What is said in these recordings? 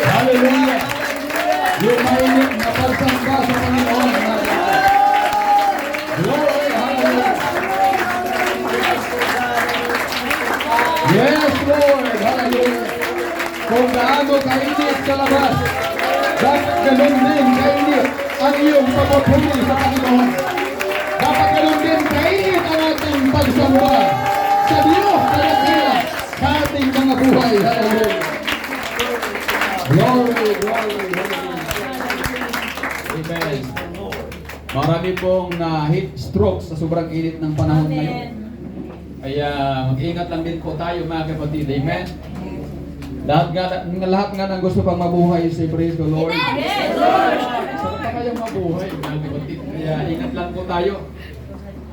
Hallelujah! Yung mainit na pagsamba sa Panginoon. Glory! Hallelujah! Yes, Lord! Hallelujah! Kung gaano kainit sa labas, dapat ganun din kainit ang iyong pagpupuli sa Panginoon. Dapat ganun din kainit ang ating pagsamba sa Diyos na nakila sa ating mga buhay. Hallelujah! Glory, glory, hallelujah. Amen. Marami pong heat stroke sa sobrang init ng panahon ngayon. Kaya mag-ingat lang din po tayo mga kapatid. Amen. Lahat nga ng gusto pang mabuhay, say praise the Lord. Yes, Lord. Sarap pa kayong mabuhay mga kapatid. Kaya ingat lang po tayo.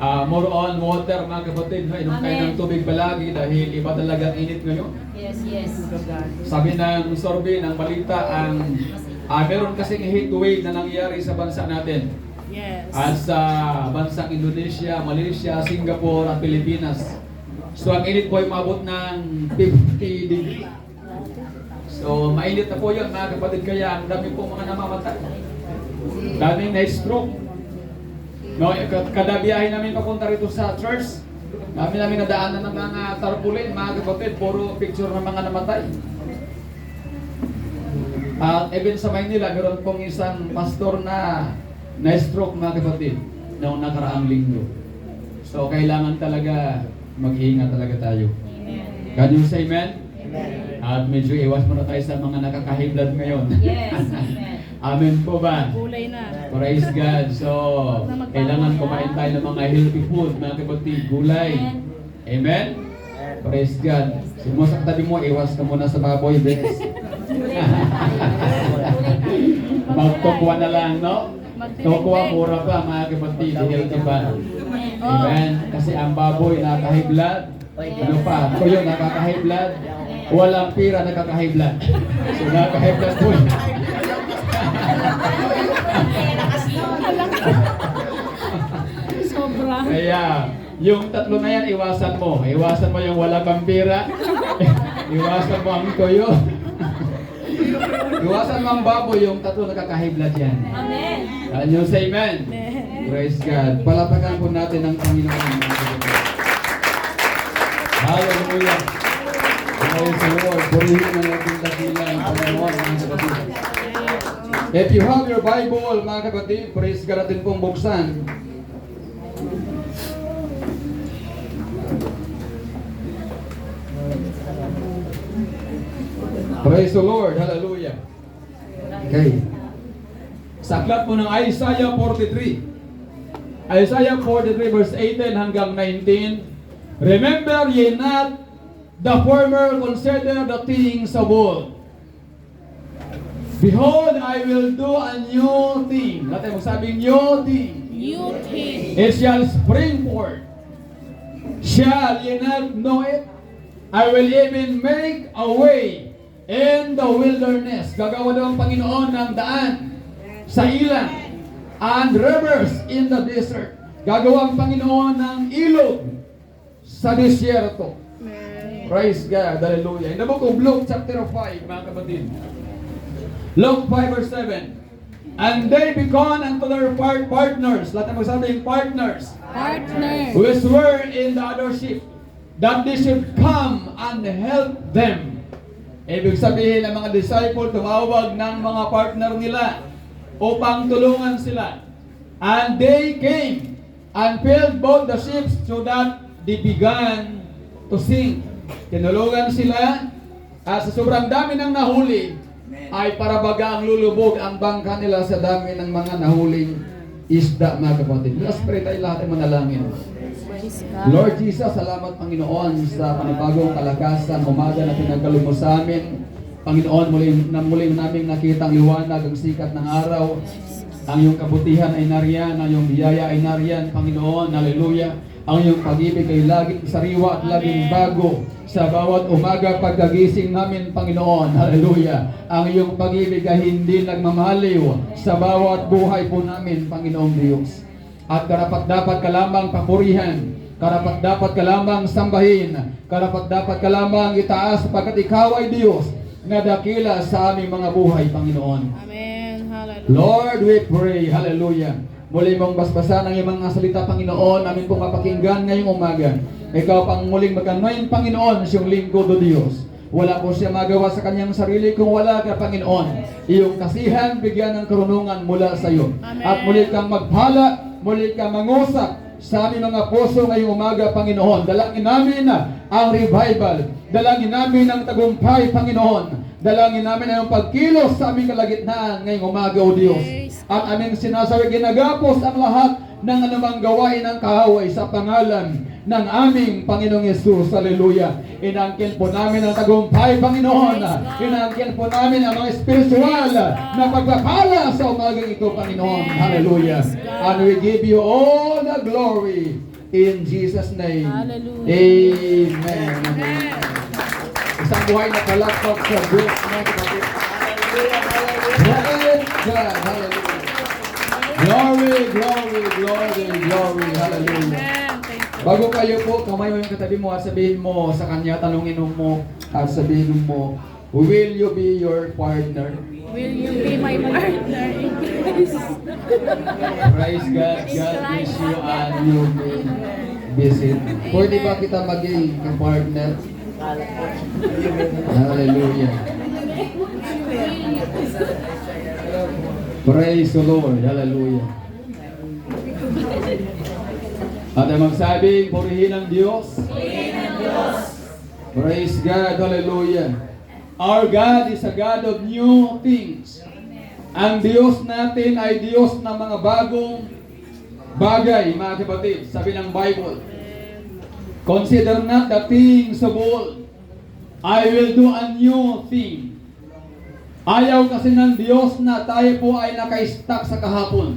More on water mga kapatid. Inom kayo ng tubig palagi dahil iba talaga ang init ngayon. Yes, yes. Sabi ng survey ng balita, meron kasing heat wave na nangyari sa bansa natin. Yes. At sa bansang Indonesia, Malaysia, Singapore at Pilipinas. So ang init po ay umabot ng 50 degree. So mainit na po yun mga kapatid, kaya ang dami po mga namamatay. Daming na-stroke. No, kada biyahe namin papunta rito sa church, dami namin nadaanan ng mga tarpaulin, mga kapatid, puro picture ng mga namatay. At even sa Maynila, meron pong isang pastor na na-stroke mga kapatid noong nakaraang linggo. So kailangan talaga mag-iingat talaga tayo. Amen. Can you say amen? Amen. At medyo iwas muna tayo sa mga nakaka-high-blood ngayon. Yes, amen. Amen po ba? Kulay na. Praise God. So, kailangan kumain tayo ng mga healthy food, mga kapatid, gulay. Amen? Praise God. Sumo sa katabi mo, iwas ka muna sa baboy, bes. Magkukuha na lang, no? Kukuha mura pa, mga kapatid, healthy pa. Amen? Kasi ang baboy nakaka-high blood. Ano pa? Tuyo nakaka-high blood. Walang pira nakaka-high blood. So, nakaka-high blood po. Sobra. Kaya, yung tatlo na yan, iwasan mo. Iwasan mo yung wala kang pira. Iwasan mo ang toyo. Iwasan mo ang baboy, yung tatlo nakaka-high blood yan. Amen. Can you say amen? Praise God. Palatagan po natin ang Panginoon. Hallelujah. Praise the Lord. Purihin na natin dakilan ang Panginoon, mga kapatid. If you have your Bible, mga kapatid, praise God natin pong buksan. Praise the Lord. Hallelujah. Okay. Sa aklat po ng Isaiah 43. Isaiah 43 verse 18 hanggang 19. Remember ye not the former, consider the things of old. Behold, I will do a new thing. Natin magsabing new thing. New thing. It shall spring forth. Shall ye not know it? I will even make a way in the wilderness. Gagawa daw ang Panginoon ng daan sa ilang and rivers in the desert. Gagawa ang Panginoon ng ilog sa disyerto. Praise God. Hallelujah. In the book of Luke chapter 5, mga kapatid. Luke 5 verse 7. And they beckoned unto their partners. Lahat na magsabing partners. Partner. Which were in the other ship, that they should come and help them. Ibig sabihin ng mga disciple, tumawag ng mga partner nila upang tulungan sila. And they came and filled both the ships so that they began to sink. Tinulungan sila at sa sobrang dami ng nahuli ay para baga ang lulubog ang bangka nila sa dami ng mga nahuling isda, mga kapatid. Let's pray tayo lahat ay manalangin. Lord Jesus, salamat Panginoon sa panibagong kalakasan, umaga na pinagkaloob mo sa amin. Panginoon, muli namin nakita ang liwanag, ang sikat ng araw. Ang iyong kabutihan ay nariyan, ang iyong biyaya ay nariyan, Panginoon, hallelujah. Ang iyong pag-ibig ay laging sariwa at laging bago sa bawat umaga pagkagising namin, Panginoon, hallelujah. Ang iyong pag-ibig ay hindi nagmamaliw sa bawat buhay po namin, Panginoong Diyos. At karapat-dapat ka lamang papurihan, karapat-dapat ka lamang sambahin, karapat-dapat ka lamang itaas sapagkat ikaw ay Diyos. nga dakila sa aming mga buhay, Panginoon. Amen. Hallelujah. Lord, we pray, hallelujah. Muli mong basbasan ang iyong mga salita, Panginoon, namin pong mapakinggan ngayong umaga. Ikaw pang muling maganoin, Panginoon, siyong lingkod o Diyos. Wala po siya magawa sa kanyang sarili kung wala ka, Panginoon. Iyong kasihan, bigyan ng karunungan mula sa iyo. Amen. At muli kang magpala, muli kang mangusap sa aming mga puso ngayong umaga, Panginoon. Dalangin namin ang revival. Dalangin namin ang tagumpay, Panginoon. Dalangin namin ang pagkilos sa aming kalagitnaan ngayong umaga, O Diyos. At aming sinasabi, ginagapos ang lahat ng anumang gawain ng kahaway sa pangalan ng aming Panginoong Yesus. Hallelujah. Inangkin po namin ang tagumpay, Panginoon. Inangkin po namin ang mga spiritual na pagpapala sa umagang ito, Panginoon. Hallelujah. And we give you all the glory in Jesus' name. Hallelujah. Amen. Amen. Isang buhay na palakpak sa Diyos, mga kapatid. Praise God. Hallelujah. Glory, glory, glory, glory. Hallelujah. Amen. Thank you. Bago kayo po, kamay mo yung katabi mo at sabihin mo sa kanya, tanungin mo at sabihin mo, will you be your partner? Will you be my partner in Christ? Praise God. God bless you and you may visit. Pwede ba kita maging partner? Hallelujah. Praise the Lord. Hallelujah. At ang magsabing, purihin ang Diyos. Praise God. Hallelujah. Our God is a God of new things. Ang Diyos natin ay Diyos ng mga bagong bagay, mga kapatid. Sabi ng Bible, consider not the things of old. I will do a new thing. Ayaw kasi ng Diyos na tayo po ay naka-stuck sa kahapon.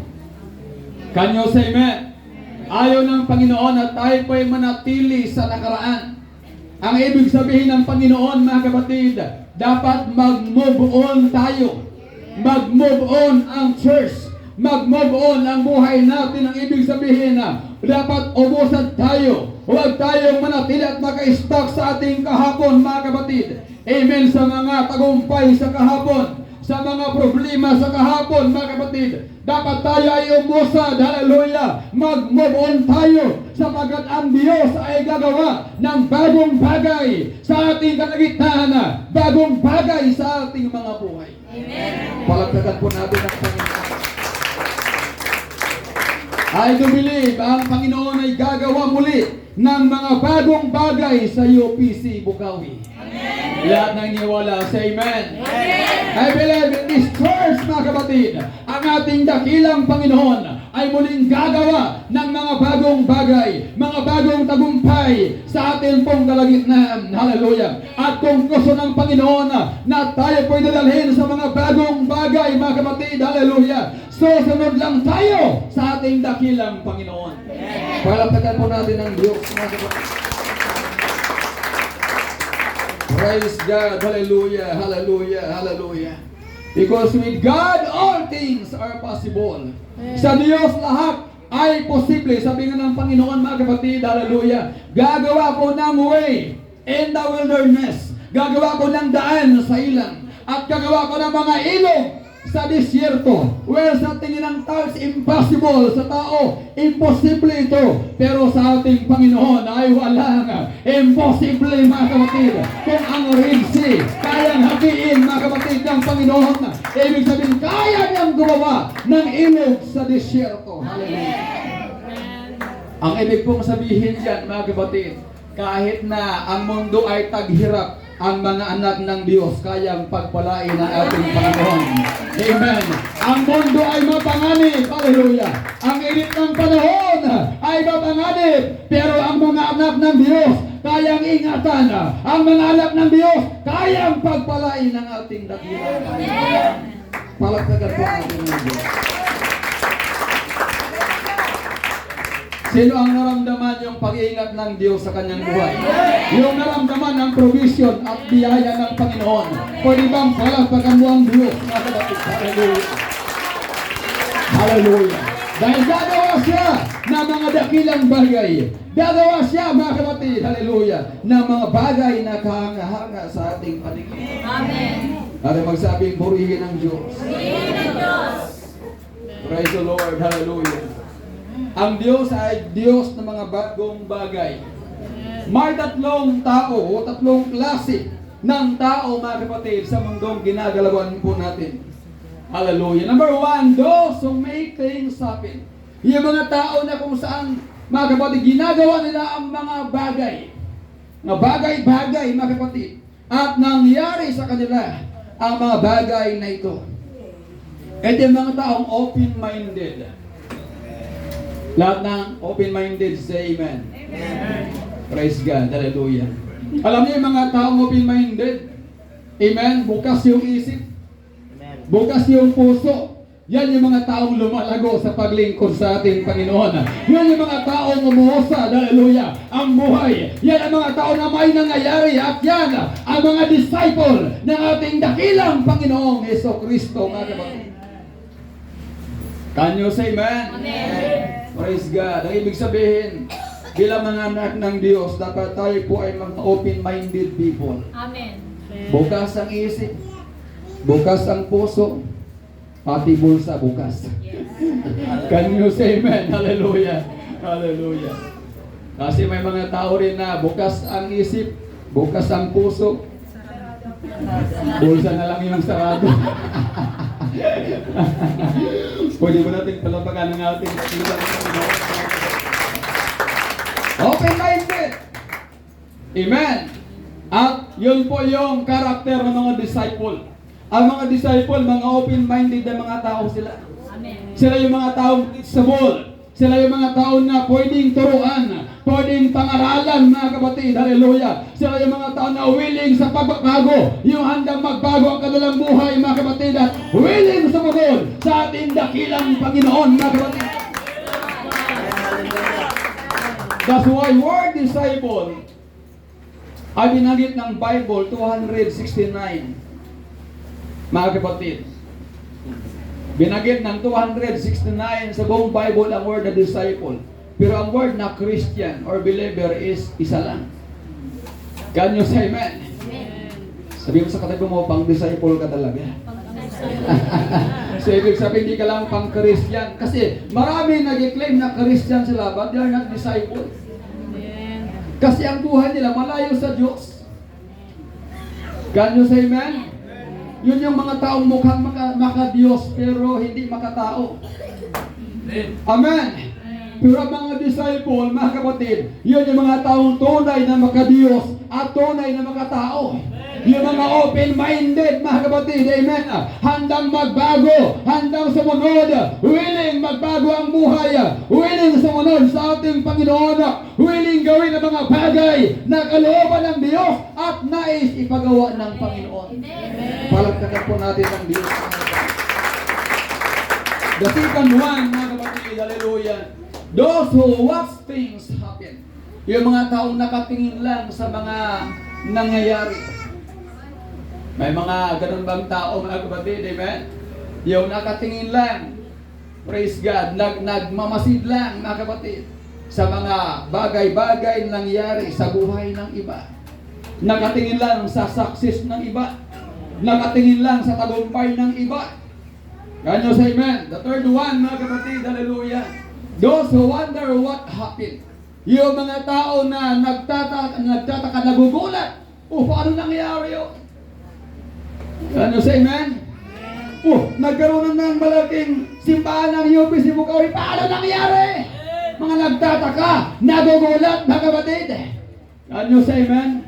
Can you say amen? Ayaw ng Panginoon na tayo po ay manatili sa nakaraan. Ang ibig sabihin ng Panginoon, mga kapatid, dapat mag-move on tayo. Mag-move on ang church. Mag-move on ang buhay natin. Ang ibig sabihin na dapat ubusan tayo. Huwag tayong manatili at maka-stuck sa ating kahapon, mga kapatid. Amen sa mga tagumpay sa kahapon. Sa mga problema sa kahapon, mga kapatid. Dapat tayo ay umusad. Hallelujah. Mag-move on tayo. Sapagat ang Diyos ay gagawa ng bagong bagay sa ating kalagitnaan. Bagong bagay sa ating mga buhay. Amen. Palagdagan po natin ang Panginoon. I do believe ang Panginoon ay gagawa muli ng mga bagong bagay sa UPC Bukawi. Amen. Lahat ng niwala, say amen. Amen. I believe in this church, mga kapatid, ang ating dakilang Panginoon ay muling gagawa ng mga bagong bagay, mga bagong tagumpay sa ating pong kalagitnaan. Hallelujah. At kung gusto ng Panginoon na tayo po'y dadalhin sa mga bagong bagay, mga kapatid, hallelujah, susunod lang tayo sa ating dakilang Panginoon. Palakpakan po natin ang Diyos, mga kapatid. Praise God, hallelujah, hallelujah, hallelujah. Because with God, all things are possible. Sa Diyos, lahat ay posible. Sabi nga ng Panginoon, mga kapatid, hallelujah, gagawa ko ng way in the wilderness. Gagawa ko ng daan sa ilang. At gagawa ko ng mga ilog sa disyerto. Well, sa tingin ng tao, it's impossible. Sa tao, imposible ito. Pero sa ating Panginoon ay walang imposible, mga kapatid. Kung ang Red Sea kayang hatiin, mga kapatid, ng Panginoon, ibig sabihin, kaya niyang gumawa ng ilog sa disyerto. Hallelujah. Ang ibig pong sabihin dyan, mga kapatid, kahit na ang mundo ay taghirap, ang mga anak ng Diyos kayang pagpalain ng ating Panginoon. Amen. Ang mundo ay mapanganib. Hallelujah. Ang init ng panahon ay mapanganib. Pero ang mga anak ng Diyos kayang ingatan. Ang mga anak ng Diyos kayang pagpalain ng ating dakila. Palagpagan po natin ng Diyos. Sino ang naramdaman yung pag-iingat ng Diyos sa kanyang buhay? Yung naramdaman ng provision at biyaya ng Panginoon. Pwede bang palagpagan mo ang Diyos? Hallelujah. Hallelujah. Dahil gagawa siya ng ng mga dakilang bagay. Gagawa siya, mga kapatid, hallelujah, ng mga bagay na kahanga-hanga sa ating paligid. Amen. At magsabing, purihin ang Diyos. Purihin ang Diyos. Praise the Lord, hallelujah. Ang Diyos ay Diyos ng mga bagong bagay. May tatlong tao o tatlong klase ng tao, mga kapatid, sa mundong ginagalawan po natin. Hallelujah. Number one, those who make things happen. Yung mga tao na kung saan, mga kapatid, ginagawa nila ang mga bagay. Mga bagay-bagay, mga kapatid. At nangyari sa kanila ang mga bagay na ito. Ito yung mga taong open-minded. Lahat ng open-minded, say amen. Amen. Praise God. Hallelujah. Alam niyo yung mga taong open-minded? Amen. Bukas yung isip. Bukas yung puso. Yan yung mga taong lumalago sa paglingkod sa ating Panginoon. Yan yung mga taong umuusad, hallelujah, ang buhay. Yan ang mga tao na may nangyayari. At yan ang mga disciple ng ating dakilang Panginoong Jesucristo, mga kapatid. Can you say amen? Amen. Praise God. Ang ibig sabihin, bilang mga anak ng Diyos, dapat tayo po ay mga open-minded people. Amen. Bukas ang isip, bukas ang puso, pati bulsa bukas. Can you say amen? Hallelujah. Hallelujah. Kasi may mga tao rin na bukas ang isip, bukas ang puso, bulsa na lang yung sarado. Pwede mo natin palabagan ng ating open-minded. Amen. At yun po yung karakter ng mga disciple. Ang mga disciple, mga open-minded na mga tao sila. Amen. Sila yung mga taong teachable. Sila yung mga tao na pwedeng turuan, pwedeng pangaralan, mga kapatid. Hallelujah. Sila yung mga tao na willing sa pagbabago, yung handang magbago ang kanilang buhay, mga kapatid, at willing sumunod sa ating dakilang Panginoon, mga kapatid. That's why word disciple ay binanggit ng Bible 269. Mga kapatid, binanggit ng 269 sa buong Bible ang word na disciple. Pero ang word na Christian or believer is isa lang. Can you say amen? Sabi mo sa katabi mo, pang disciple ka talaga. So ibig sabihin, hindi ka lang pang Christian. Kasi marami nag-claim na Christian sila, but they are not disciple. Kasi ang buhay nila malayo sa Diyos. Can you say amen? Yun yung mga taong mukhang maka-Diyos pero hindi makatao. Amen. Pero ang mga disciple, mga kapatid, yun yung mga taong tunay na maka-Diyos at tunay na makatao. Yung mga open-minded, mga kapatid, amen. Handang magbago, handang sumunod, willing magbago ang buhay, willing sumunod sa ating Panginoon, willing gawin ang mga bagay na kalooban ng Diyos at nais ipagawa ng Panginoon. Palagkakan po natin ang Diyos. The second one, mga kapatid, hallelujah. Those who watch things happen. Yung mga taong nakatingin lang sa mga nangyayari. May mga ganun bang tao, mga kapatid, amen? Yung nakatingin lang, praise God, nagmamasid lang, mga kapatid, sa mga bagay-bagay na nangyayari sa buhay ng iba. Nakatingin lang sa success ng iba. Nakatingin lang sa tagumpay ng iba. Can you say amen? The third one, mga kapatid, hallelujah. Those who wonder what happened. Yung mga tao na nagtataka, nagugulat. Paano nangyari yun? Can you say amen? Nagkaroon na ng malaking simbahan ng UPC Bukawi. Paano nangyari? Mga nagtataka, nagugulat, mga kapatid. Can you say amen?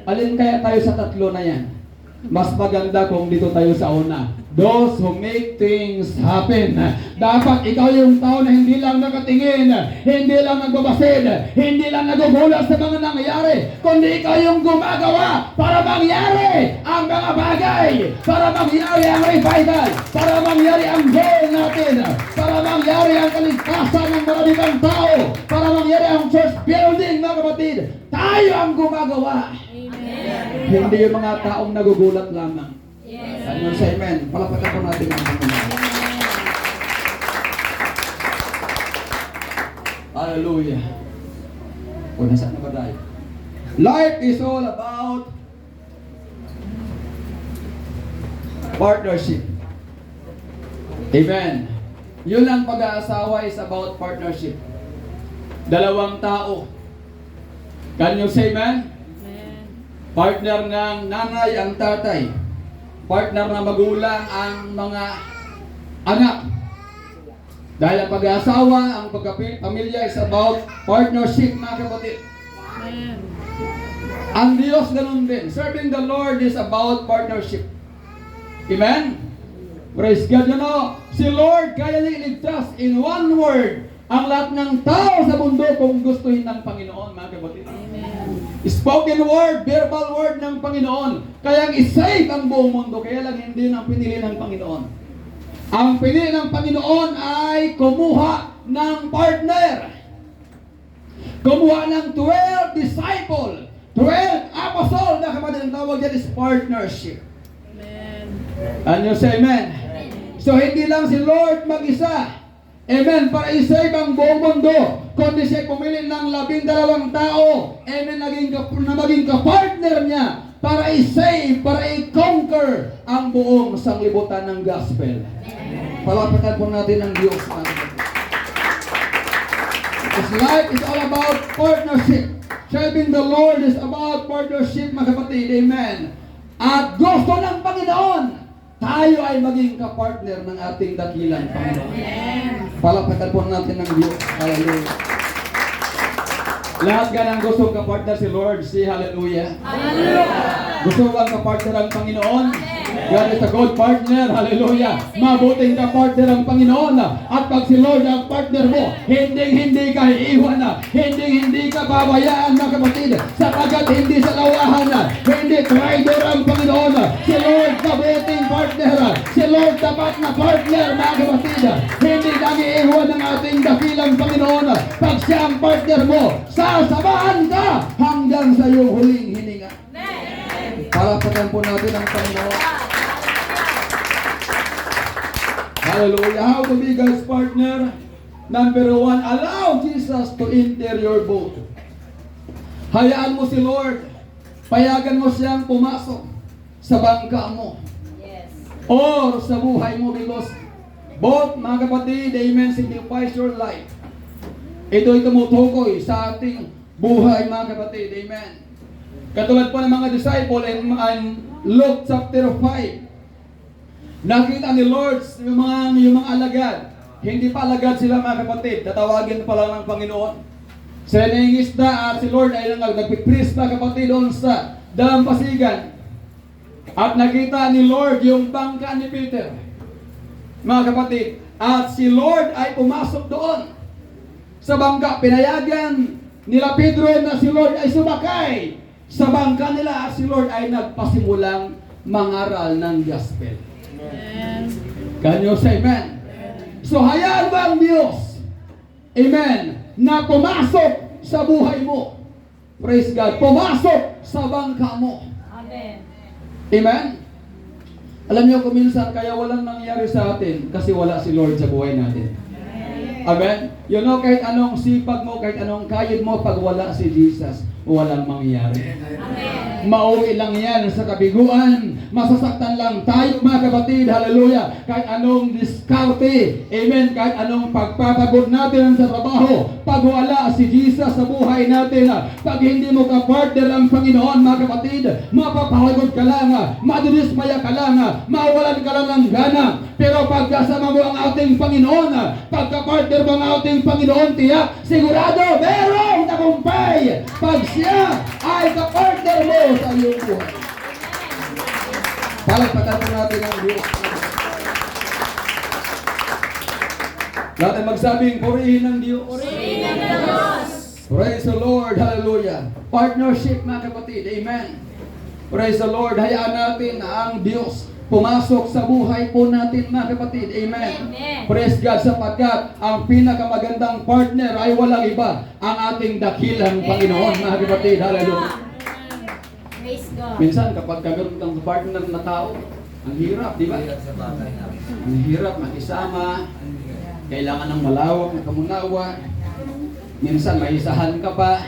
Alin kaya tayo sa tatlo na yan? Mas maganda kung dito tayo sa una. Those who make things happen. Dapat ikaw yung tao na hindi lang nakatingin, hindi lang nagbabasid, hindi lang nagugulat sa mga nangyayari, kundi ikaw yung gumagawa para mangyari ang mga bagay, para mangyari ang revival, para mangyari ang goal natin, para mangyari ang kaligtasan ng maraming tao, para mangyari ang church building, mga kapatid. Tayo ang gumagawa. Hindi yung mga taong nagugulat lamang. Yes. Ano sa amen? Palapatan po natin ang Panginoon. Hallelujah. O, nasaan na ba tayo? Life is all about partnership. Amen. Yun ang pag-aasawa is about partnership. Dalawang tao. Can you say amen? Amen. Partner ng nanay ang tatay. Partner ng magulang ang mga anak. Dahil ang pag-aasawa, ang pagkapamilya is about partnership, mga kapatid. Amen. Ang Diyos ganun din. Serving the Lord is about partnership. Amen? Praise God. You know, si Lord kaya niya iligtas in one word ang lahat ng tao sa mundo kung gustuhin ng Panginoon, mga kapatid. Amen. Spoken word, verbal word ng Panginoon. Kaya i-save ang buong mundo. Kaya lang hindi ang pinili ng Panginoon. Ang pinili ng Panginoon ay kumuha ng partner. Kumuha ng 12 disciple. 12 apostle na kapatid, ang tawag dyan is partnership. Amen. And you say amen? So hindi lang si Lord mag-isa. Amen. Para i-save ang buong mundo. Kundi siya pumili ng 12 tao. Amen. Maging ka-partner niya. Para i-save, para i-conquer ang buong sanglibutan ng gospel. Palapatan po natin ang Diyos. Because life is all about partnership. Serving the Lord is about partnership, mga kapatid. Amen. At gusto ng Panginoon, tayo ay maging kapartner ng ating dakilang Panginoon. Palapatan po natin ng Diyos. Hallelujah. Lahat ka ng gustong kapartner si Lord, say hallelujah. Hallelujah. Gusto bang kapartner ang Panginoon? God is a good partner. Hallelujah. Mabuting kapartner ang Panginoon. At pag si Lord ang partner mo, hindi ka iiwan. Hindi ka babayaan, mga kapatid. Sapagkat hindi sa lawahan. Hindi traitor ang Panginoon. Si Lord mabuting partner. Si Lord tapat na partner, mga kapatid. Hindi nang iiwan ng ating dakilang Panginoon. Pag siya ang partner mo, sasamahan ka hanggang sa iyong huling hininga. Palakpakan po natin ang Panginoon. Hallelujah. How to be God's partner? Number 1, allow Jesus to enter your boat. Hayaan mo si Lord. Payagan mo siyang pumasok sa bangka mo. Yes. Or sa buhay mo, because both, mga kapatid, amen, signifies your life. Ito'y tumutukoy sa ating buhay, mga kapatid, amen. Katulad po ng mga disciple in Luke chapter 5. Nakita ni Lord yung mga alagad. Hindi pa alagad sila, mga kapatid. Tatawagin pa lang ng Panginoon. Sila nangingisda at si Lord ay nagpipris, mga kapatid, doon sa dalampasigan. At nakita ni Lord yung bangka ni Peter, mga kapatid. At si Lord ay pumasok doon sa bangka. Pinayagan nila Pedro na si Lord ay sumakay sa bangka nila at si Lord ay nagpasimulang mangaral ng gospel. Amen. Can you say amen? So hayaan ba ang Diyos, amen, na pumasok sa buhay mo? Praise God. Pumasok sa bangka mo. Amen. Amen? Alam niyo kung minsan kaya walang nangyari sa atin kasi wala si Lord sa buhay natin. Amen? You know, kahit anong sipag mo, kahit anong kayod mo, pag wala si Jesus, walang mangyayari. Amen. Mauwi lang yan sa kabiguan. Masasaktan lang tayo, mga kapatid. Hallelujah. Kahit anong diskarte. Amen. Kahit anong pagpapagod natin sa trabaho. Pag wala si Jesus sa buhay natin. Pag hindi mo ka-partner ang Panginoon, mga kapatid, mapapagod ka lang. Madidismaya ka lang. Mawalan ka lang ng gana. Pero pag kasama mo ang ating Panginoon, pagka-partner mo ang ating Panginoon, tiyak, sigurado, merong tagumpay. Pag siya ay ka-partner mo sa iyong buhay. Palagpakan po natin ang Diyos. Lahat ay magsabing, purihin ng Diyos. Purihin ng Diyos. Praise the Lord. Hallelujah. Partnership, mga kapatid. Amen. Praise the Lord. Hayaan natin na ang Diyos pumasok sa buhay po natin, mga kapatid. Amen. Amen. Praise God, sapagkat ang pinakamagandang partner ay walang iba, ang ating dakilang Panginoon, mga kapatid. Hallelujah. Praise God. Minsan kapag meron kang partner na tao, ang hirap, di ba? Ang hirap makisama, kailangan ng malawak na kamunawa. Minsan may isahan ka pa.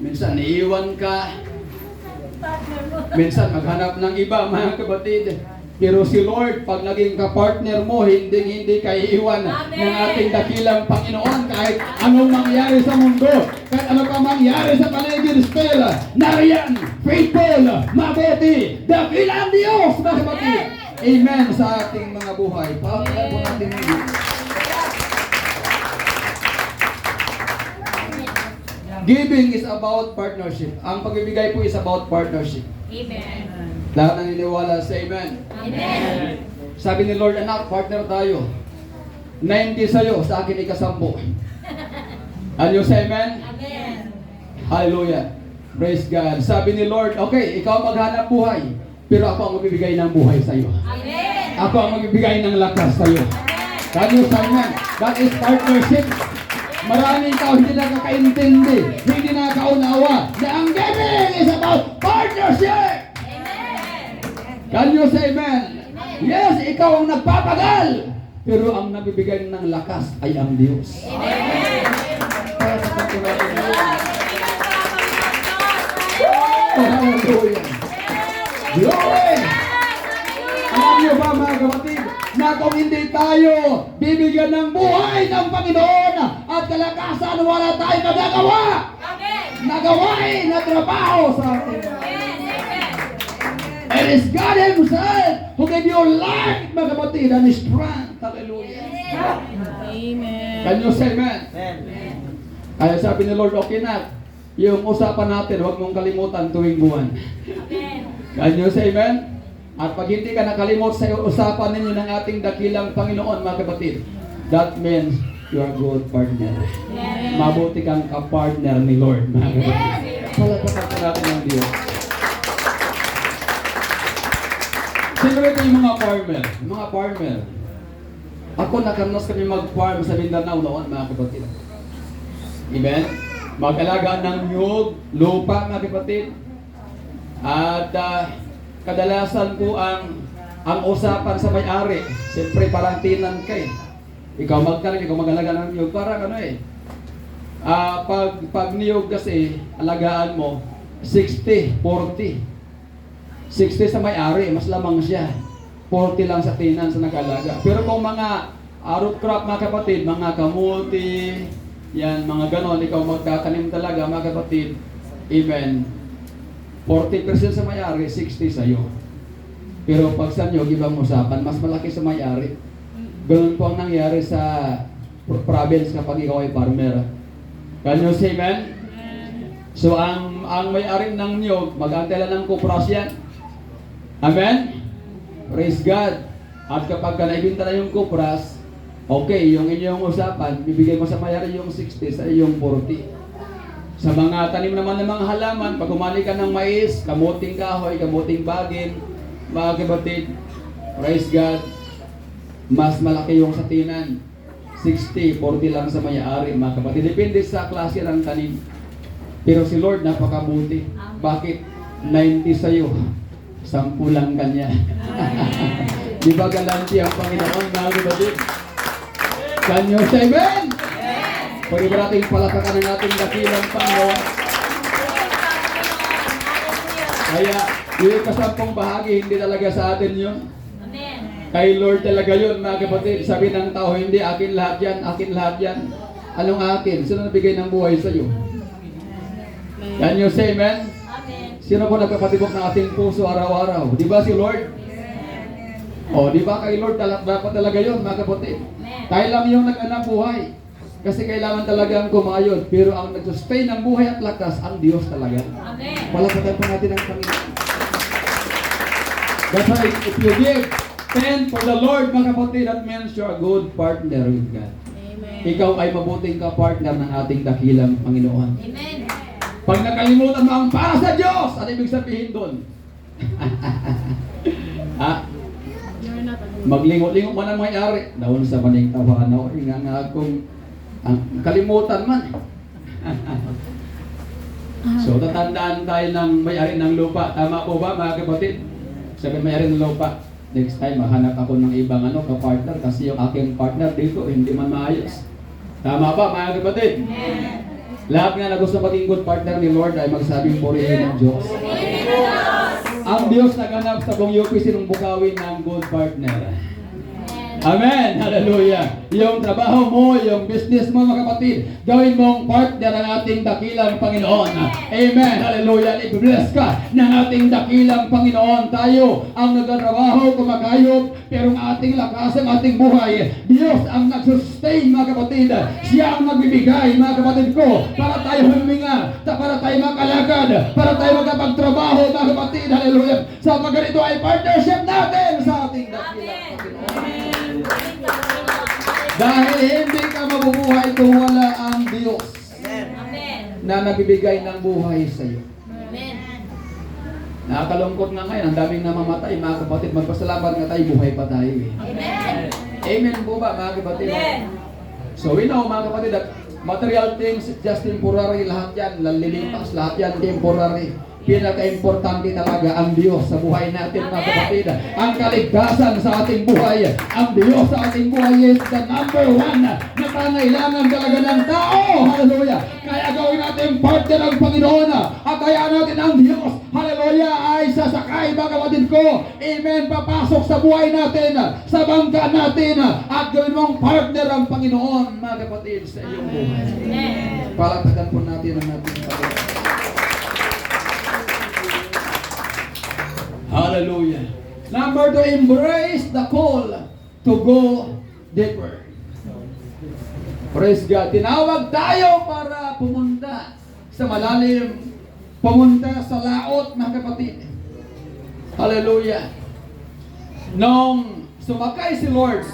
Minsan iiwan ka. Minsan maghanap ng iba, mga kapatid. Pero si Lord, pag naging kapartner mo, hindi ka iiwan ng ating dakilang Panginoon kahit anong mangyari sa mundo, kahit ano pa mangyari sa paligid, still, nariyan, faithful, mabuti, dakilang Diyos, mga kapatid. Amen sa ating mga buhay. Pakakala po natin ng Diyos. Giving is about partnership. Ang pagbibigay po is about partnership. Amen. Lahat naniniwala sa amen. Amen. Sabi ni Lord, anak, partner tayo. 90 sa'yo, sa akin ikasampu. Ano sa amen? Amen. Hallelujah. Praise God. Sabi ni Lord, okay, ikaw maghanap buhay, pero ako ang magbibigay ng buhay sa'yo. Amen. Ako ang magbibigay ng lakas sa'yo. Ano sa amen? That is partnership. Maraming tao hindi nakakaintindi, hindi nakakaunawa na ang giving is about partnership. Can you say amen? Yes, ikaw ang nagpapagal, pero ang nabibigay ng lakas ay ang Diyos. Amen. Para sa pagkakataon mo. Oh, hallelujah. Glory! Alam niyo ba, mga kapatid, na kung hindi tayo bibigyan ng buhay ng Panginoon at kalakasan, wala tayong magagawa na gawain na trabaho sa atin. It is God Himself who gave you life, mga kapatid, and strength. Hallelujah. Amen. Can you say amen? Kaya sabi ni Lord, okay na, yung usapan natin, huwag mong kalimutan tuwing buwan. Can you say amen? At pag hindi ka nakalimot sa usapan ninyo ng ating dakilang Panginoon, mga kapatid, that means you are good partner. Mabuti kang kapartner ni Lord, mga kapatid. Palagpasan po natin ng Diyos. Sino ito yung mga farmer? Mga farmer. Ako nakaranas kami mag-farm sa Mindanao noon, mga kapatid. Amen? Mag-alaga ng niyog, lupa, mga kapatid. At kadalasan po ang usapan sa may-ari. Siyempre parang tinan ka eh. Ikaw mag-alaga ng niyog. Parang ano eh. Pag niyog kasi, alagaan mo, 60-40. 60 sa may-ari, mas lamang siya. 40 lang sa tinan sa nag-alaga. Pero kung mga root crop, mga kapatid, mga kamuti, yan, mga ganon, ikaw magtatanim talaga, mga kapatid, amen. 40% sa may-ari, 60 sa'yo. Pero pag sa nyo, ibang usapan, mas malaki sa may-ari. Ganon po ang nangyari sa province kapag ikaw ay farmer. Can you say amen? So ang may-ari ng niyog, mag-antay lang ng kupras yan. Amen? Praise God. At kapag naibinta na yung kupras, okay, yung inyong usapan, bibigay mo sa may-ari yung 60 sa iyong 40. Sa mga tanim naman ng mga halaman, pag umani ka ng mais, kamuting kahoy, kamuting bagin, mga kapatid, praise God, mas malaki yung sa tinan. 60, 40 lang sa may-ari, mga kapatid. Depende sa klase ng tanim. Pero si Lord napakabuti. Bakit? 90 sa'yo. 10 lang kanya. Di ba galanti ang Panginoon, mga kapatid? Can you say amen? Pwede ba natin palakakan ng ating dakilang Panginoon? Kaya, yung kasampung bahagi, hindi talaga sa atin yun. Kay Lord talaga yun, mga kapatid. Sabi ng tao, hindi, akin lahat yan, akin lahat yan. Anong akin? Sino nabigay ng buhay sa iyo? Can you say amen? Sino po nagpapatibok ng ating puso araw-araw? Di ba si Lord? O, di ba kay Lord dapat talaga yun, mga kapatid? Tayo lang yung nag-anang buhay. Kasi kailangan talagang kumayod. Pero ang nag-sustain ng buhay at lakas, ang Diyos talaga. Palapatan po natin ang Panginoon. That's why, if you give 10 for the Lord, mga kapatid, that means you're a good partner with God. Amen. Ikaw ay mabuting ka-partner ng ating dakilang Panginoon. Amen. Pag nakalimutan mo ang para sa Diyos, ano ibig sabihin doon? You're not a good. Maglingo-lingo man ang may-ari. Daon sa maning tawanaw. Nga akong kalimutan man. So, tatandaan tayo ng may-ari ng lupa. Tama po ba, mga kapatid? Sabi may-ari ng lupa, next time, mahanap ako ng ibang ka-partner kasi yung aking partner dito, hindi man maayos. Tama ba mga kapatid? Lahat nga na gusto maging good partner ni Lord ay magsabing purihin ang Diyos. Ang Diyos naganap sa buong UPC ng bukawin ng good partner. Amen! Hallelujah! Yung trabaho mo, yung business mo mga kapatid, gawin mong partner ang ating dakilang Panginoon. Amen! Hallelujah! I-bless ka ng ating dakilang Panginoon. Tayo ang nagtatrabaho, kumakayod, pero ang ating lakas, ang ating buhay, Diyos ang nagsustain mga kapatid. Siya ang magbibigay mga kapatid ko para tayo huminga, para tayo makalakad, para tayo magkapagtrabaho mga kapatid. Hallelujah! Sa ganito ay partnership natin sa ating dakilang Panginoon. Dahil hindi ka mabubuhay kung wala ang Diyos na nagbibigay ng buhay sa iyo. Nakakalungkot nga ngayon, ang daming namamatay mga kapatid. Magpasalamat nga tayo, buhay pa tayo. Amen po ba mga kapatid? So we know mga kapatid that material things just temporary, lahat yan lalilipas, lahat yan temporary. Pinaka-importante talaga ang Diyos sa buhay natin mga kapatid. Ang kaligtasan sa ating buhay, ang Diyos sa ating buhay is the number one na pangailangan talaga ng tao. Hallelujah! Kaya gawin natin partner ng Panginoon at kaya natin ang Diyos, hallelujah, ay sasakay mga kapatid ko. Amen! Papasok sa buhay natin, sa bangka natin, at gawin mong partner ang Panginoon mga kapatid sa iyong buhay. Palakpakan po natin ang ating Panginoon. Hallelujah. Number 2, embrace the call to go deeper. Praise God. Tinawag tayo para pumunta sa malalim, pumunta sa laot, mga kapatid. Hallelujah. Nung sumakay si Lord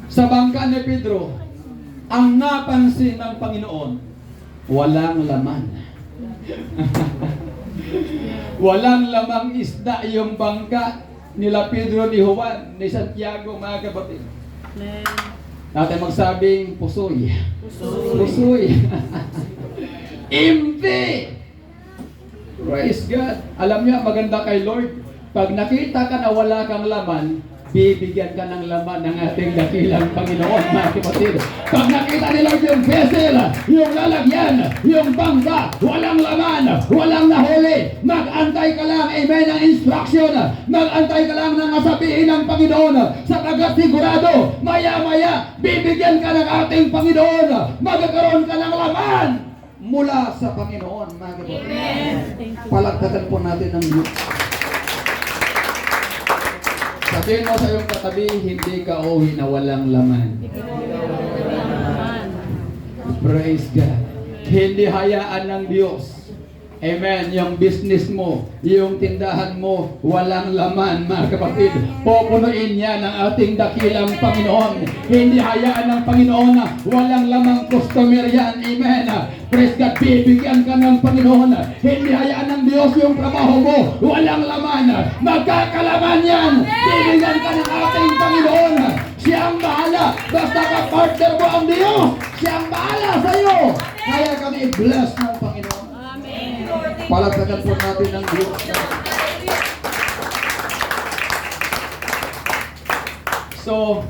sa bangka ni Pedro, ang napansin ng Panginoon, walang laman. Walang lamang isda yung bangka nila Pedro, ni Juan, ni Santiago mga kapatid. Natin magsabing pusoy. Pusoy. Empty. Praise God. Alam niyo, maganda kay Lord. Pag nakita ka na wala kang laman, bibigyan ka ng laman ng ating dakilang Panginoon mga kapatid. Pag nakita ni Lord yung vessel, yung lalagyan, yung bangka, walang laman, walang nahuli, mag-antay ka lang, amen, ng instruction, mag-antay ka lang ng masabihin ng Panginoon, sapagkat sigurado, maya-maya, bibigyan ka ng ating Panginoon, magkakaroon ka ng laman mula sa Panginoon mga kapatid. Palakpakan po natin ang Diyos. Sabihin mo sa iyong katabi, hindi ka uwi na walang laman. Praise God. Hindi hayaan ng Diyos. Amen. Yung business mo, yung tindahan mo, walang laman, mga kapatid. Pupunuin niya ng ating dakilang Panginoon. Hindi hayaan ng Panginoon na walang lamang customer yan. Amen. Praise God. Bibigyan ka ng Panginoon. Hindi hayaan ng Diyos yung trabaho mo, walang laman. Magkakalaman yan. Bibigyan ka ng ating Panginoon. Siya ang bahala. Basta ka-partner mo ang Diyos. Siya ang bahala sa iyo. Kaya kami i-bless ng Panginoon. Palagpagan po natin ng Diyos. So,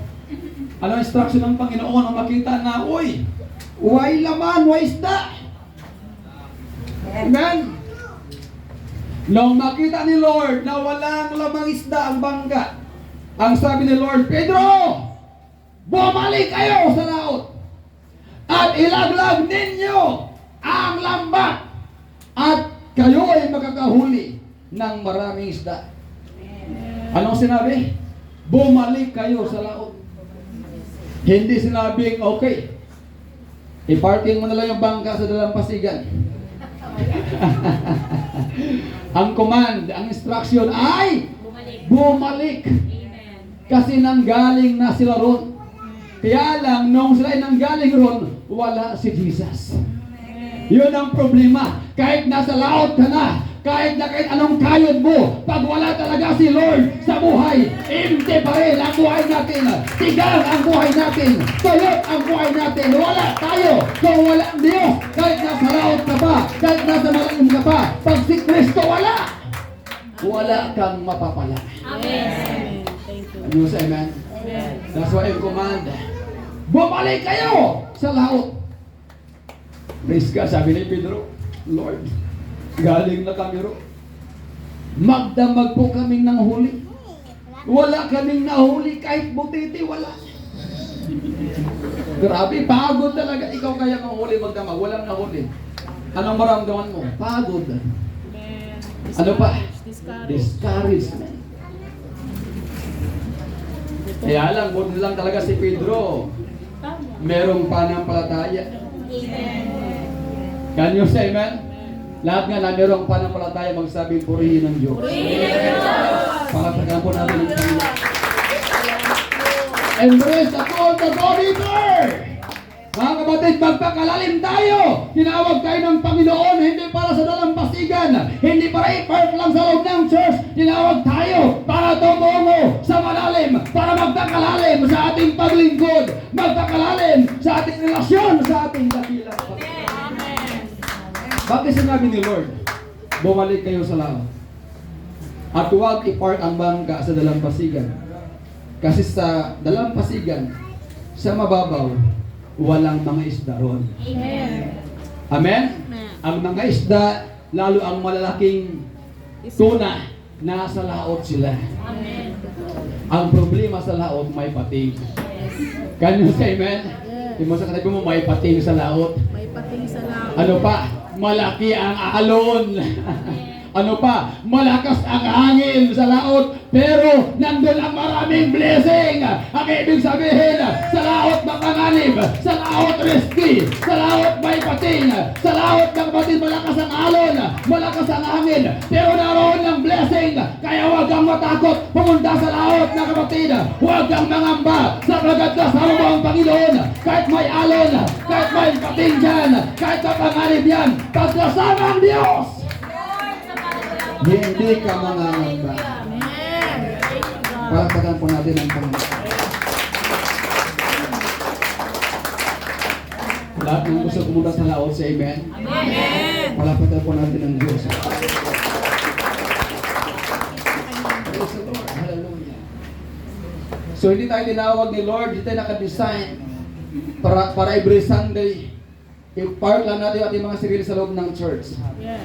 ano instruction ng Panginoon ang makita na, uy, way laman, way isda. Amen? Nung makita ni Lord na walang lamang isda ang bangka, ang sabi ni Lord, Pedro, bumalik kayo sa laot at ilaglag ninyo ang lambat at kayo ay makakahuli ng maraming isda. Anong sinabi? Bumalik kayo sa laot. Hindi sinabing, okay, iparking mo na lang yung bangka sa dalampasigan. Ang command, ang instruction ay bumalik. Kasi nanggaling na sila ron. Kaya lang, nung sila ay nanggaling ron, wala si Jesus. Yun ang problema. Kahit nasa laot ka na, kahit anong kayod mo, pag wala talaga si Lord sa buhay, empty pa rin ang buhay natin. Tigang ang buhay natin. Tuyot ang buhay natin. Wala tayo kung wala ang Diyos. Kahit nasa laot ka pa, kahit nasa malalim ka pa, pag si Kristo wala, wala kang mapapala. Amen. Thank you. Ano sa amen? That's why I command, bumalik kayo sa laot. Praise God, sabi ni Pedro, Lord, galing na kami ro. Magdamag po kaming nanghuli. Wala kaming nahuli kahit butiti, wala. Grabe, pagod talaga. Ikaw kaya manghuli magdamag, walang nahuli. Anong maramdaman mo? Pagod. Amen. Ano pa? Discouraged. Discouragement. Kaya lang, buti lang talaga si Pedro. Merong pananampalataya. Amen. Can you say amen? Lahat nga na merong pananampalataya magsabing purihin ng Diyos. Palakpakan po natin ang Panginoon. Embrace the call to go deeper! Mga kapatid, magpakalalim tayo! Tinawag tayo ng Panginoon, hindi para sa dalampasigan, hindi para i-park lang sa loob ng church. Tinawag tayo para tumungo sa malalim, para magpakalalim sa ating paglingkod, magpakalalim sa ating relasyon, sa ating dakilang Panginoon. Amen. Bakit sinabi ni Lord, bumalik kayo sa laot? At huwag i-park ang bangka sa dalampasigan. Kasi sa dalampasigan, sa mababaw, walang mga isda ron. Amen. Amen? Amen. Ang mga isda, lalo ang malalaking tuna, nasa laot sila. Amen. Ang problema sa laot, may pating. Can you say amen? Yes. Yung mo sa katabi mo, may pating sa laot. May pating sa laot. Ano pa? Malaki ang alon. Ano pa? Malakas ang hangin sa laot. Pero nandun ang maraming blessing. Ang ibig sabihin, sa laot makanganib, sa laot risky, sa laot may pating, sa laot ng kapatid malakas ang alon, malakas ang hangin. Pero naroon ng blessing. Kaya huwag kang matakot pumunta sa laot na kapatid. Huwag kang mangamba sapagkat kasama mo ang Panginoon. Kahit may alon, kahit may pating dyan, kahit makanganib yan, pagkasama ang Diyos, hindi ka mangangamba. Amen. Praise God. Palakpakan po natin ang Panginoon. Lahat ng gusto pumunta sa laot, say amen. Amen. Palakpakan po natin ang Diyos. Praise the Lord. Hallelujah. So hindi tayo tinawag ni Lord, hindi tayo nakadesign para every Sunday i-park lang natin ating mga sarili sa loob ng church. Yes.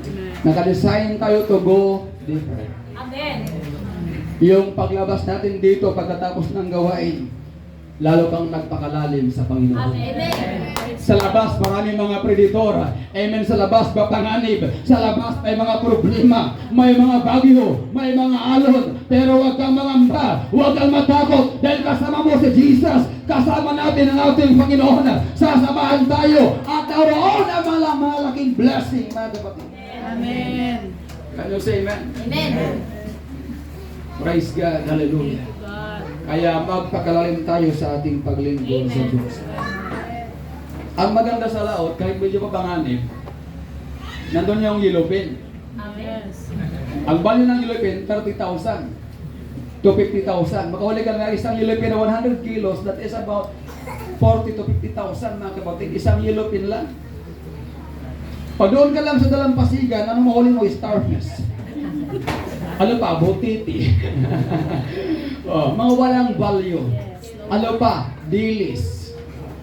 Amen. Nakadesign tayo to go deeper. Amen. Yung paglabas natin dito pagkatapos ng gawain, lalo kang nagpakalalim sa Panginoon. Amen. Sa labas, maraming mga predator. Amen. Sa labas, mapanganib. Sa labas, may mga problema. May mga bagyo. May mga alon. Pero huwag kang mangamba. Huwag kang matakot. Dahil kasama mo si Jesus. Kasama natin ang ating Panginoon. Sasamahan tayo. At naroon ang mga malaking blessing, mga kapatid. Amen. Can you say amen? Amen. Praise God. Hallelujah. God. Kaya magpakalalim tayo sa ating paglingkod sa Diyos. Ang maganda sa laot, kahit medyo papanganib, nandun yung yellow pin. Yes. Ang value ng yellow pin, 30,000 to 50,000. Makahuli ka na isang yellow pin na 100 kilos, that is about 40 to 50,000 mga kapatid. Isang yellow pin lang. Pag doon ka lang sa dalampasigan, anong mahuli mo? Starfish. Ano pa? Butiti. Oh, mga walang value. Ano pa? Dilis.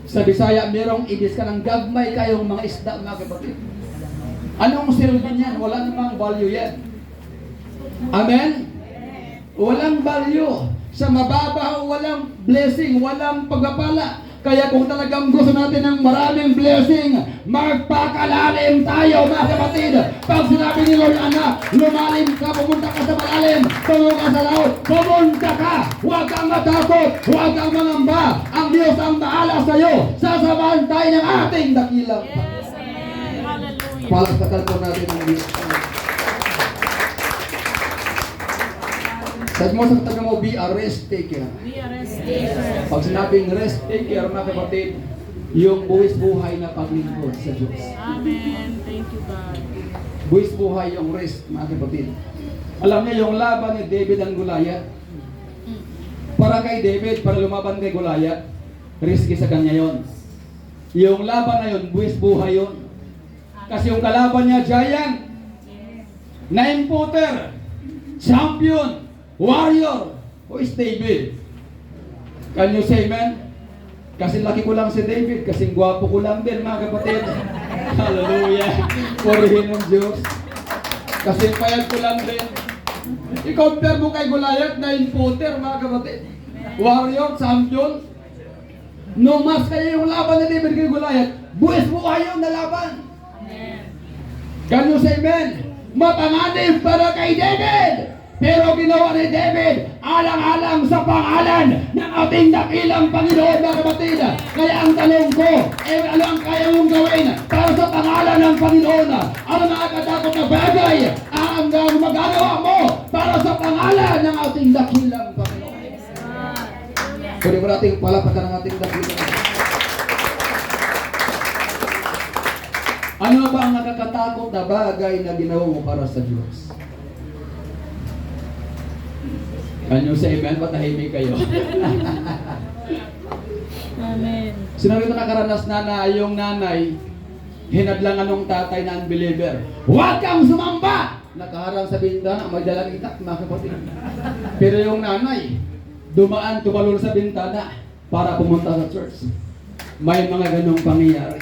Sa Bisaya, merong ibis ka ng gagmay kayong mga isda, mga kapatid. Anong silbi niyan? Wala namang value yan. Amen? Walang value. Sa mababaw, walang blessing, walang pagpapala. Kaya kung talagang gusto natin ng maraming blessing, magpakalalim tayo, mga kapatid. Pag sinabi ni Lord, anak, lumalim ka, pumunta ka sa malalim, tungo ka sa laot, pumunta ka. Huwag kang matakot, huwag kang mangamba. Ang Diyos ang bahala sa iyo. Sasamahan tayo ng ating dakilang Panginoon. Yes. Amen. Hallelujah. Palakpakan po natin ang Diyos. Sabi mo sa katabi mo, be a rest taker. Be a rest taker. Pag sinabing rest taker, mga kapatid, yung buwis buhay na paglingkod sa Diyos. Amen. Thank you, God. Buwis buhay yung rest, mga kapatid. Alam niyo yung laban ni David ang Goliath? Para kay David, para lumaban kay Goliath, risky sa kanya yon. Yung laban na yun, buwis buhay yun. Kasi yung kalaban niya, giant, 9-footer, champion, warrior, who is David? Can you say amen? Kasi laki ko lang si David, kasing gwapo ko lang din, mga kapatid. Hallelujah. Purihin ng Diyos. Kasing payat ko lang din. I-compare mo kay Goliath, 9-footer, mga kapatid. Warrior, champion. No mas kaya yung laban ni David kay Goliath, buwis mo ayaw na laban. Can you say amen? Mapanganib para kay David. Pero ginawa ni David alang-alang sa pangalan ng ating dakilang Panginoon, mga kapatid. Kaya ang tanong ko, ano ang kaya mong gawin para sa pangalan ng Panginoon? Ano nakakatakot na bagay ang magagawa mo para sa pangalan ng ating dakilang Panginoon? Pwede mo nating palapatan ng ating dakilang Panginoon. Ano ba ang nakakatakot na bagay na ginawa mo para sa Diyos? Kanyo sa amen, patahimik kayo. Amen. Sino rito nakaranas na yung nanay, hinadlangan ng tatay na unbeliever. Huwag kang sumamba! Nakaharang sa bintana, may dalang itak, mga kapatid. Pero yung nanay, tumalon sa bintana para pumunta sa church. May mga ganong pangyayari.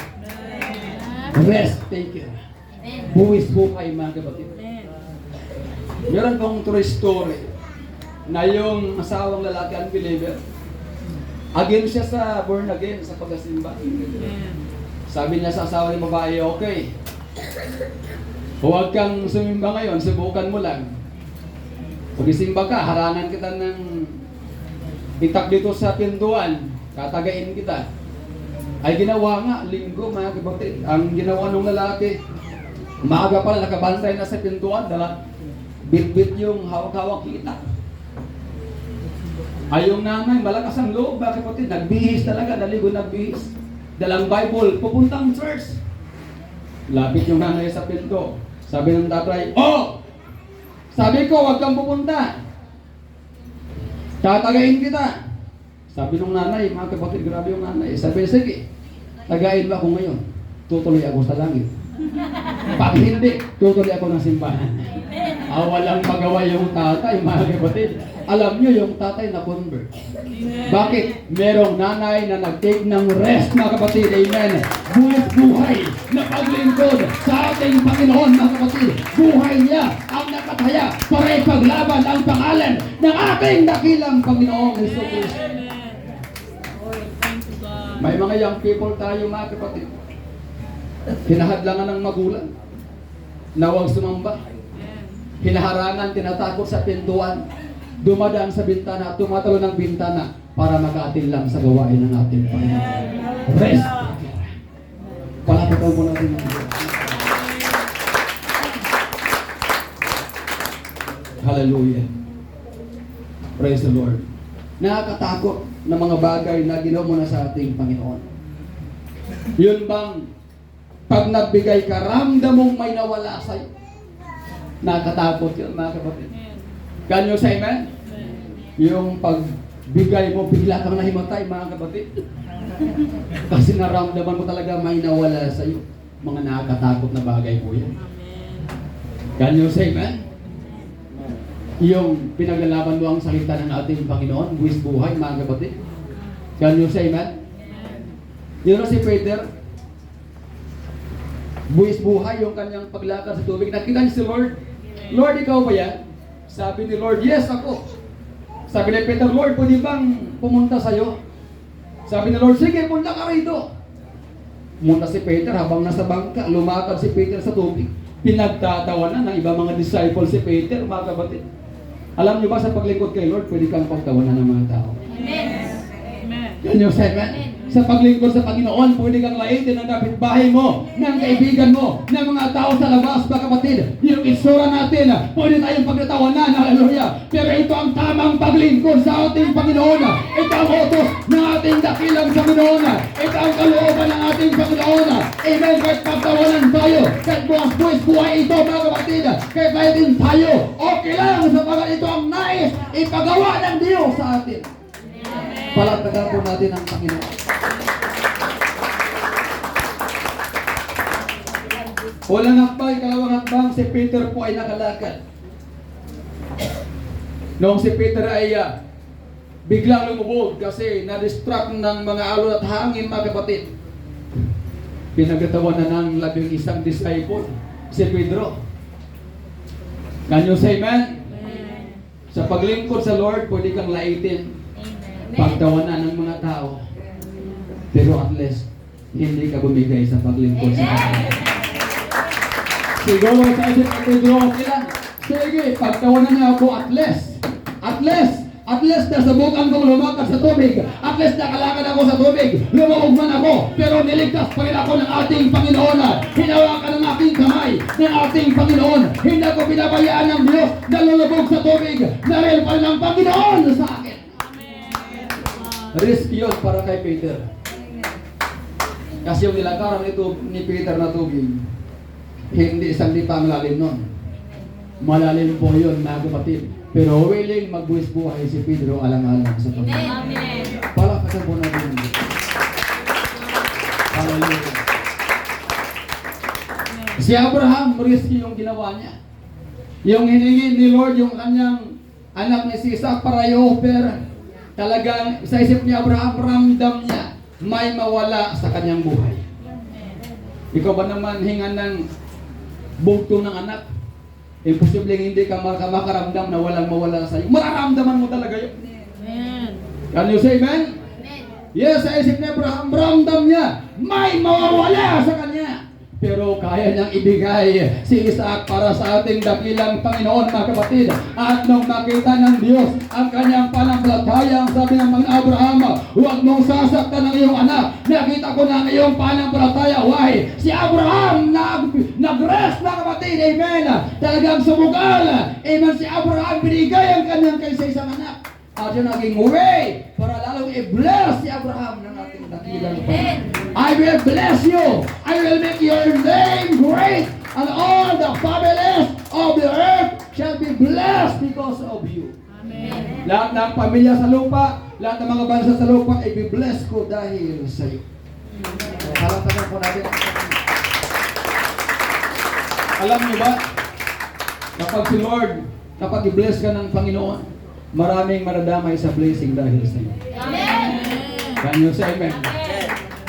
Rest, take care. Buwis buhay, mga kapatid. Amen. Meron pong true story na yung asawang lalaki unbeliever, again siya sa born again, sa pagkasimba. Amen. Sabi niya sa asawa ng babae, okay, huwag kang sumimba ngayon, subukan mo lang. Pag isimba ka, harangan kita ng itak dito sa pintuan, tatagain kita. Ay ginawa nga, linggo, mga kapatid. Ang ginawa ng lalaki, maaga pala nakabantay na sa pintuan, bit-bit yung hawak-hawak kita. Ay yung nanay, malakas ang loob, mga kapatid. Nagbihis talaga, naligo nagbihis. Dalang Bible, pupuntang church. Lapit yung nanay sa pinto. Sabi ng tatay, oh! Sabi ko, huwag kang pupunta. Tatagain kita. Sabi ng nanay, mga kapatid, grabe yung nanay. Sabi, sige, tagain ba ako ngayon? Tutuloy ako sa langit. Pag hindi, tutuloy ako ng simbahan. Walang magawa yung tatay, mga kapatid. Alam nyo yung tatay na convert. Bakit? Merong nanay na nag-take ng rest, mga kapatid. Amen. Buwis buhay na paglingkod sa ating Panginoon, mga kapatid. Buhay niya ang nakataya para ipaglaban ang pangalan ng ating dakilang Panginoong Hesus Kristo. Thank you, God. May mga young people tayo, mga kapatid. Hinahadlangan ng magulang na huwag sumamba. Hinaharangan, tinatakot sa pintuan. Dumadaan sa bintana, tumatalo ng bintana para mag-aatin lang sa gawain ng ating Panginoon. Rest. Palapitaw mo natin ang Diyos. Hallelujah. Praise the Lord. Nakakatakot na mga bagay na ginawa mo na sa ating Panginoon. Yun bang pag nagbigay ka, ramdam mong may nawala sa'yo? Nakakatakot yun, mga kapatid. Can you say amen? Yung pagbigay mo, bigla kang nahimatay, mga kapatid. Kasi naramdaman mo talaga may nawala sa iyo. Mga nakakatakot na bagay po yan. Can you say amen? Yung pinaglalaban mo ang salita ng ating Panginoon, buwis buhay, mga kapatid. Can you say amen? Yun na si Peter, buwis buhay yung kanyang paglakad sa tubig. Nakita niya si Lord. Lord, ikaw ba yan? Sabi ni Lord, yes, ako. Sabi ni Peter, Lord, pwede bang pumunta sa'yo? Sabi ni Lord, sige, punta ka rito. Pumunta si Peter habang nasa bangka, lumakad si Peter sa tubig. Pinagtatawanan ng ibang mga disciples si Peter, mga kapatid. Alam niyo ba sa paglingkod kay Lord, pwede kang pagtawanan ng mga tao? Amen. Amen. Yan yung amen. Sa paglingkod sa Panginoon, pwede kang laitin ang kapitbahay mo, ng kaibigan mo, ng mga tao sa labas, mga kapatid. Yung itsura natin, pwede tayong pagtatawanan, hallelujah. Pero ito ang tamang paglingkod sa ating Panginoon. Ito ang utos ng ating dakilang Panginoon. Ito ang kalooban ng ating Panginoon. Amen. Kahit pagtawanan tayo, kahit buwas-buwis buhay ito, mga kapatid, kahit laitin tayo, okay lang sapagat ito ang nais ipagawa ng Diyos sa atin. Palagtagan po natin ang Panginoon. Walang hakbang, ikalawang hakbang, si Peter po ay nakalakad. Noong si Peter ay biglang lumubog kasi na-distract ng mga alon at hangin, mga kapatid. Pinagkatawan na ng 11 disciple, si Pedro. Can you say amen? Amen. Sa paglingkod sa Lord, pwede kang laitin, Amen. pagtawanan ng mga tao. Pero at least, hindi ka bumigay sa paglingkod sa Kanya. Siguro sa isip ni Pedro, okay lang. Sige, pagtawanan niya ako at least. At least nasabukan kong lumakas sa tubig. At least nakalakad ako sa tubig. Lumawag man ako. Pero niligtas pa rin ako ng ating Panginoon. Hinawakan ng aking kamay ng ating Panginoon. Hindi ko pinabayaan ng Diyos na lulubog sa tubig. Dahil pa rin ang Panginoon sa akin. Risk yun para kay Peter. Kasi yung nilakaran ni Peter na tubig, hindi isang lipang lalim nun. Malalim po yun, mga kapatid. Pero willing magbuwis buhay si Pedro alang-alang sa Panginoon. Amen. Palakpakan po natin ang Diyos. Hallelujah. Si Abraham, risky yung ginawa niya. Yung hiningi ni Lord, yung kanyang anak ni si Isaac para i-offer, talagang sa isip ni Abraham, ramdam niya may mawala sa kanyang buhay. Ikaw ba naman hingan ng bugto ng anak? Imposibleng hindi ka makaramdam na walang mawala sa iyo. Mararamdaman mo talaga yun. Amen. Can you say amen? Yes, sa isip ni Abraham, ramdam niya, may mawawala sa kanya. Pero kaya niyang ibigay si Isaac para sa ating dakilang Panginoon, mga kapatid. At nung makita ng Diyos ang kanyang panampalataya, ang sabi ng mga Abraham, huwag mong sasaktan ng iyong anak. Nakita ko na ang iyong panampalataya. Why? Si Abraham nag-rest, mga kapatid. Amen. Talagang sumugal. Amen. Si Abraham binigay ang kanyang kaisa-isang anak. At yun naging way para lalong i-bless si Abraham ng ating dakilang Panginoon. I will bless you. I will make your name great. And all the families of the earth shall be blessed because of you. Amen. Lahat ng pamilya sa lupa, lahat ng mga bansa sa lupa, i-bless ko dahil sa iyo. Palakpakan po natin ang Panginoon. Alam niyo ba, kapag si Lord, kapag i-bless ka ng Panginoon, maraming maradamay sa blessing dahil sa iyo. Amen. Can you say amen?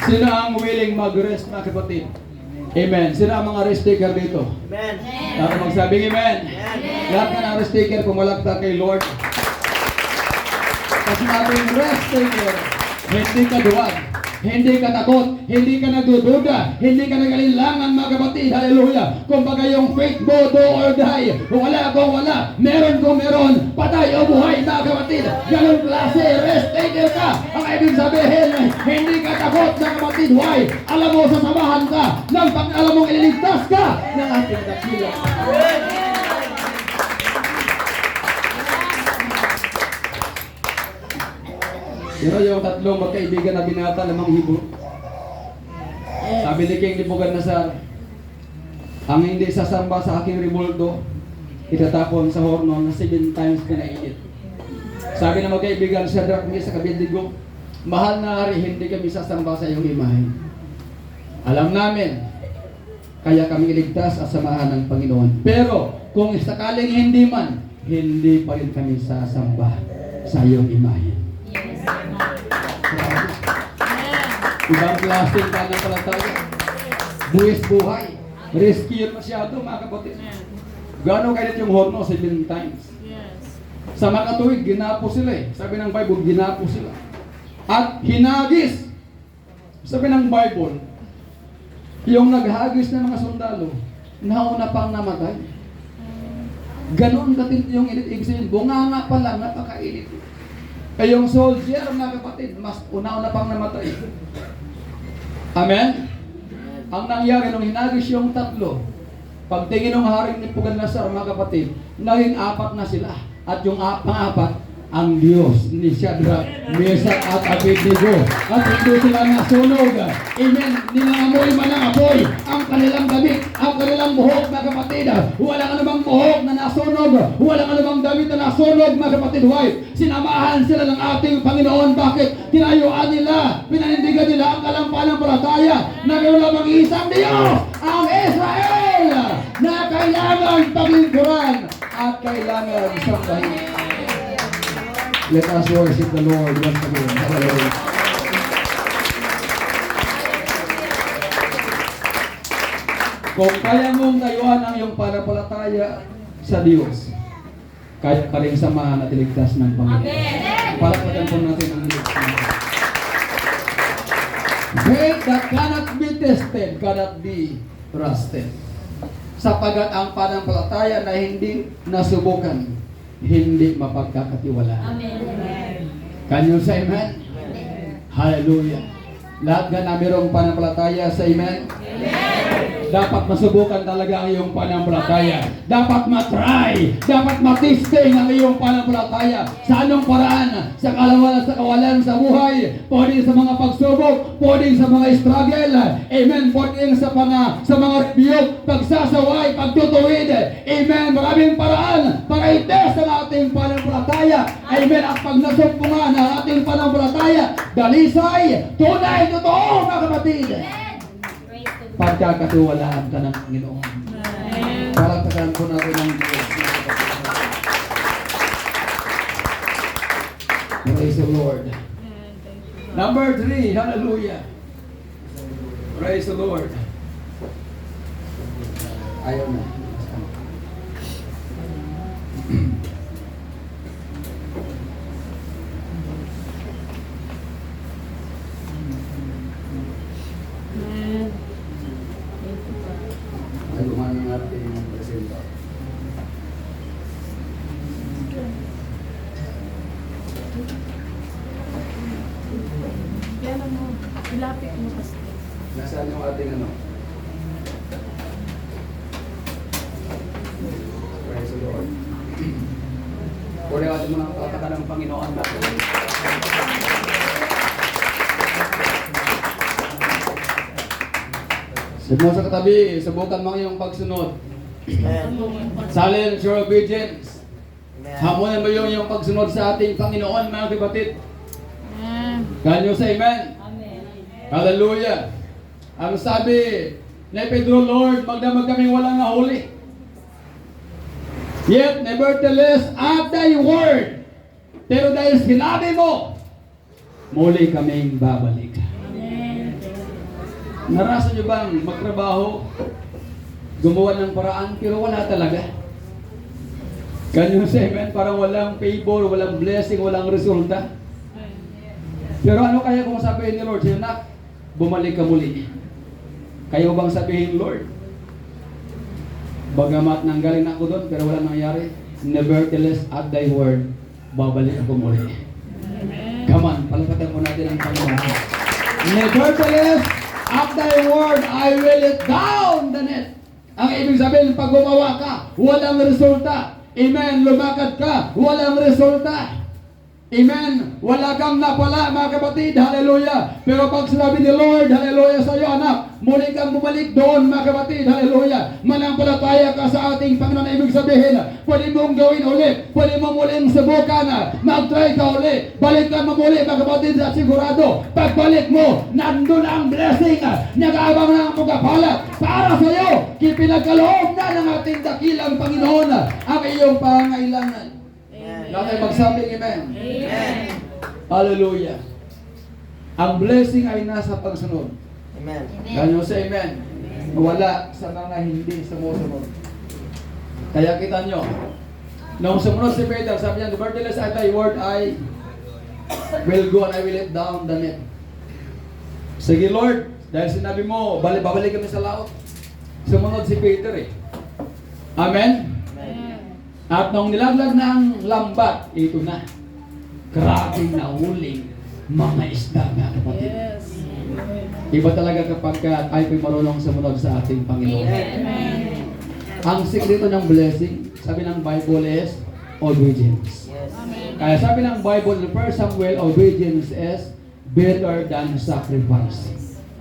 Sino ang willing mag-rest, mga kapatid? Amen. Sino ang mga rest taker dito? Amen. Lahat magsabing amen. Lahat ka ng rest taker, pumalakta kay Lord. Kasi natin rest taker, hindi ka duwag, hindi ka takot, hindi ka nagdududa, hindi ka nag-alilangan, mga kapatid. Hallelujah. Kumbaga yung faith mo, do or die. Kung wala, kung wala. Meron kung meron. Patay o buhay, mga kapatid. Ganun klase, rest taker ka. Ang ibig sabihin, hindi ka takot, mga kapatid. Why? Alam mo, sasamahan ka. Alam mong ililigtas ka ng ating dakila. Pero yung tatlong magkaibigan na binata lamang hibo. Sabi ni King Nebuchadnezzar, ang hindi sasamba sa aking rebulto, itatapon sa horno na 7 times pinainit. Sabi ng magkaibigan, Shadrach, Meshach, Abednego, mahal na hari, hindi kami sasamba sa iyong imahe. Alam namin, kaya kami iligtas at samahan ng Panginoon. Pero kung sakaling hindi man, hindi pa rin kami sasamba sa iyong imahe. Ibang klaseng pananampalataya. Buwis buhay. Risky yun masyado, mga kapatid. Gano'ng kainit yung horno? 7 times. Yes. Sa makatuwid, ginapo sila eh. Sabi ng Bible, ginapo sila. At hinagis. Sabi ng Bible, yung naghagis ng mga sundalo, nauna pang namatay. Ganon katinit yung init. Ibig sabihin, bunganga pa lang, napakainit. Kaya yung soldier, mga kapatid, mas una-una pang namatay. Amen? Ang nangyari nung hinagis yung tatlo, pagtingin ng haring Nebuchadnezzar, mga kapatid, naging 4 na sila. At yung pang-apat, ang Diyos ni Shadrach, Meshach at Abednego. At hindi sila nasunog. Amen. Nilangamoy man ang apoy ang kanilang damit, ang kanilang buhok, mga kapatid. Walang anumang buhok na nasunog. Walang anumang damit na nasunog, mga kapatid. Why? Sinamahan sila ng ating Panginoon. Bakit? Tinayuan nila, pinanindigan nila ang kalampalataya na mayroon lamang isang Diyos, ang Israel, na kailangan paglingkuran at kailangan sambahin. Let us worship the Lord once again. Hallelujah. Kung kaya mong tayuan ang iyong panampalataya sa Diyos, kaya ka rin samahan at iligtas ng Panginoon. Amen. Palakpakan po natin ang Diyos. Faith that cannot be tested cannot be trusted. Sapagat ang panampalataya na hindi nasubukan, hindi mapagkakatiwalaan. Amen. Can you say amen? Hallelujah. Lahat ka na mayroong panampalataya sa amen? Dapat masubukan talaga ang iyong panampalataya. Dapat matry. Dapat matisting ang iyong panampalataya. Sa anong paraan? Sa kawalan sa buhay. Pwede sa mga pagsubok. Pwede sa mga struggle. Amen. Pwede sa mga rebuke. Pagsasaway. Pagtutuwid. Amen. Maraming paraan para itest ang ating panampalataya. Amen. At pag nasumpungan ang ating panampalataya, dalisay, tunay, totoo, mga kapatid. Pagkakatiwalaan ka ng Panginoon. Palakpakan po natin ang Diyos. Praise the Lord. Number 3, hallelujah. Praise the Lord. Ayaw na. Ay, gumana ng ating presenta. Yan mo. Ilapit mo kasi. Nasaan yung ating ano? Praise the Lord. Pwede natin mo ng palatakan ng Panginoon natin. Sumo sa katabi, subukan mo yung pagsunod. Silence your obedience. Hamunan mo yung pagsunod sa ating Panginoon, mga kapatid. Can you say amen? Amen. Hallelujah. Ang sabi ni Pedro, Lord, magdamag kaming walang nahuli. Yet, nevertheless, at thy word. Pero dahil sinabi mo, muli kaming babalik. Narasa nyo bang magtrabaho, gumawa ng paraan, pero wala talaga? Can you say amen? Parang walang favor, walang blessing, walang resulta. Pero ano kaya kung sabihin ni Lord, sa'yo na, bumalik ka muli. Kayo bang sabihin, Lord? Bagamat nanggaling ako doon, pero walang nangyari. Nevertheless, at thy word, babalik ako muli. Come on, palakatan po natin ang Panginoon. Nevertheless, at thy word, I will let down the net. Ang ibig sabihin, pag gumawa ka, walang resulta. Amen. Lumakad ka, walang resulta. Amen. Wala kang napala, mga kapatid. Hallelujah. Pero pag sinabi ni Lord, hallelujah sa iyo, anak, muli kang bumalik doon, mga kapatid. Hallelujah. Manampalataya ka sa ating Panginoon. Ibig sabihin, pwede mong gawin ulit. Pwede mo muling subukan. Mag-try ka ulit. Balikan mo muli, mga kapatid, at sigurado, pagbalik mo, nandun ang blessing. Nag-aabang na ang pagkapalat para sa iyo. Pinagkaloob na ng ating dakilang Panginoon ang iyong pangailangan. Lahat ay magsabing amen. Amen. Hallelujah. Ang blessing ay nasa pagsunod. Amen. Can you say amen? Wala sa mga hindi sumusunod. Kaya kita nyo, nung sumunod si Peter, sabi niya, nevertheless at thy word I will go and I will let down the net. Sige Lord, dahil sinabi mo, babalik kami sa laot. Sumunod si Peter eh. Amen? At nung nilaglag na ang lambat, ito na. Grabing nahuling mga isda, mga kapatid. Iba talaga kapag tayo po'y marunong sumunod sa ating Panginoon. Amen. Ang sikreto ng blessing, sabi ng Bible is obedience. Kaya sabi ng Bible, in 1 Samuel, obedience is better than sacrifice.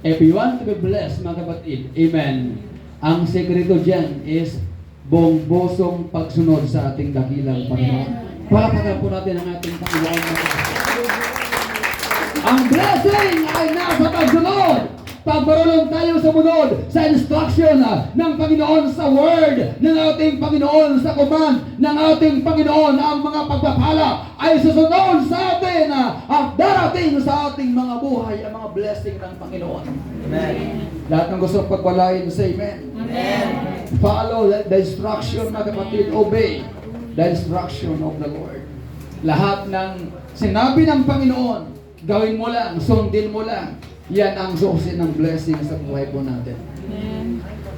If you want to be blessed, mga kapatid, amen. Ang sikreto dyan is buong busong pagsunod sa ating dakilang Panginoon. Palakpakan po natin ang ating Panginoon. Ang blessing ay nasa pagsunod. Pag marunong tayo sumunod sa instruction ng Panginoon sa word ng ating Panginoon, sa command ng ating Panginoon, ang mga pagpapala ay susunod sa atin at darating sa ating mga buhay ang mga blessing ng Panginoon. Amen. Lahat ng gusto pagpalain, say amen. Amen. Follow the instruction, mga kapatid. Obey the instruction of the Lord. Lahat ng sinabi ng Panginoon, gawin mo lang, sundin mo lang. Yan ang source ng blessing sa buhay po natin.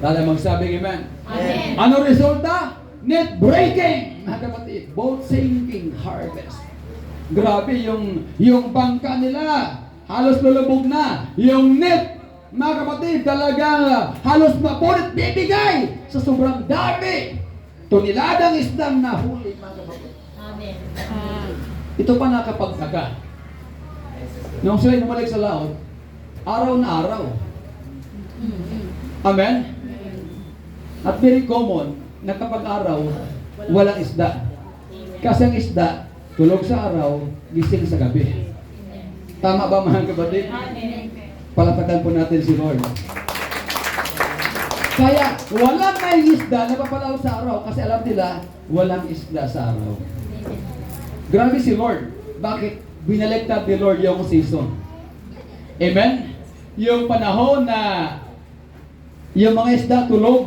Dahil magsabi, amen. Amen. Ano resulta? Net breaking, mga kapatid. Both sinking harvest. Grabe yung bangka nila. Halos lulubog na. Yung net, mga kapatid, talagang halos mapulit bibigay sa sobrang dami. Toniladang isdang nahuli, mga kapatid. Amen. Ito pa nakapagtaga. Nung sila'y bumalik sa laot, araw na araw. Amen? At very common, na kapag araw, walang isda. Kasi ang isda, tulog sa araw, gising sa gabi. Tama ba, mga kapatid? Palapatan po natin si Lord. Kaya walang may isda na papalaw sa araw kasi alam nila walang isda sa araw. Grabe si Lord. Bakit? Binaliktad ni Lord yung season. Amen? Yung panahon na yung mga isda tulog,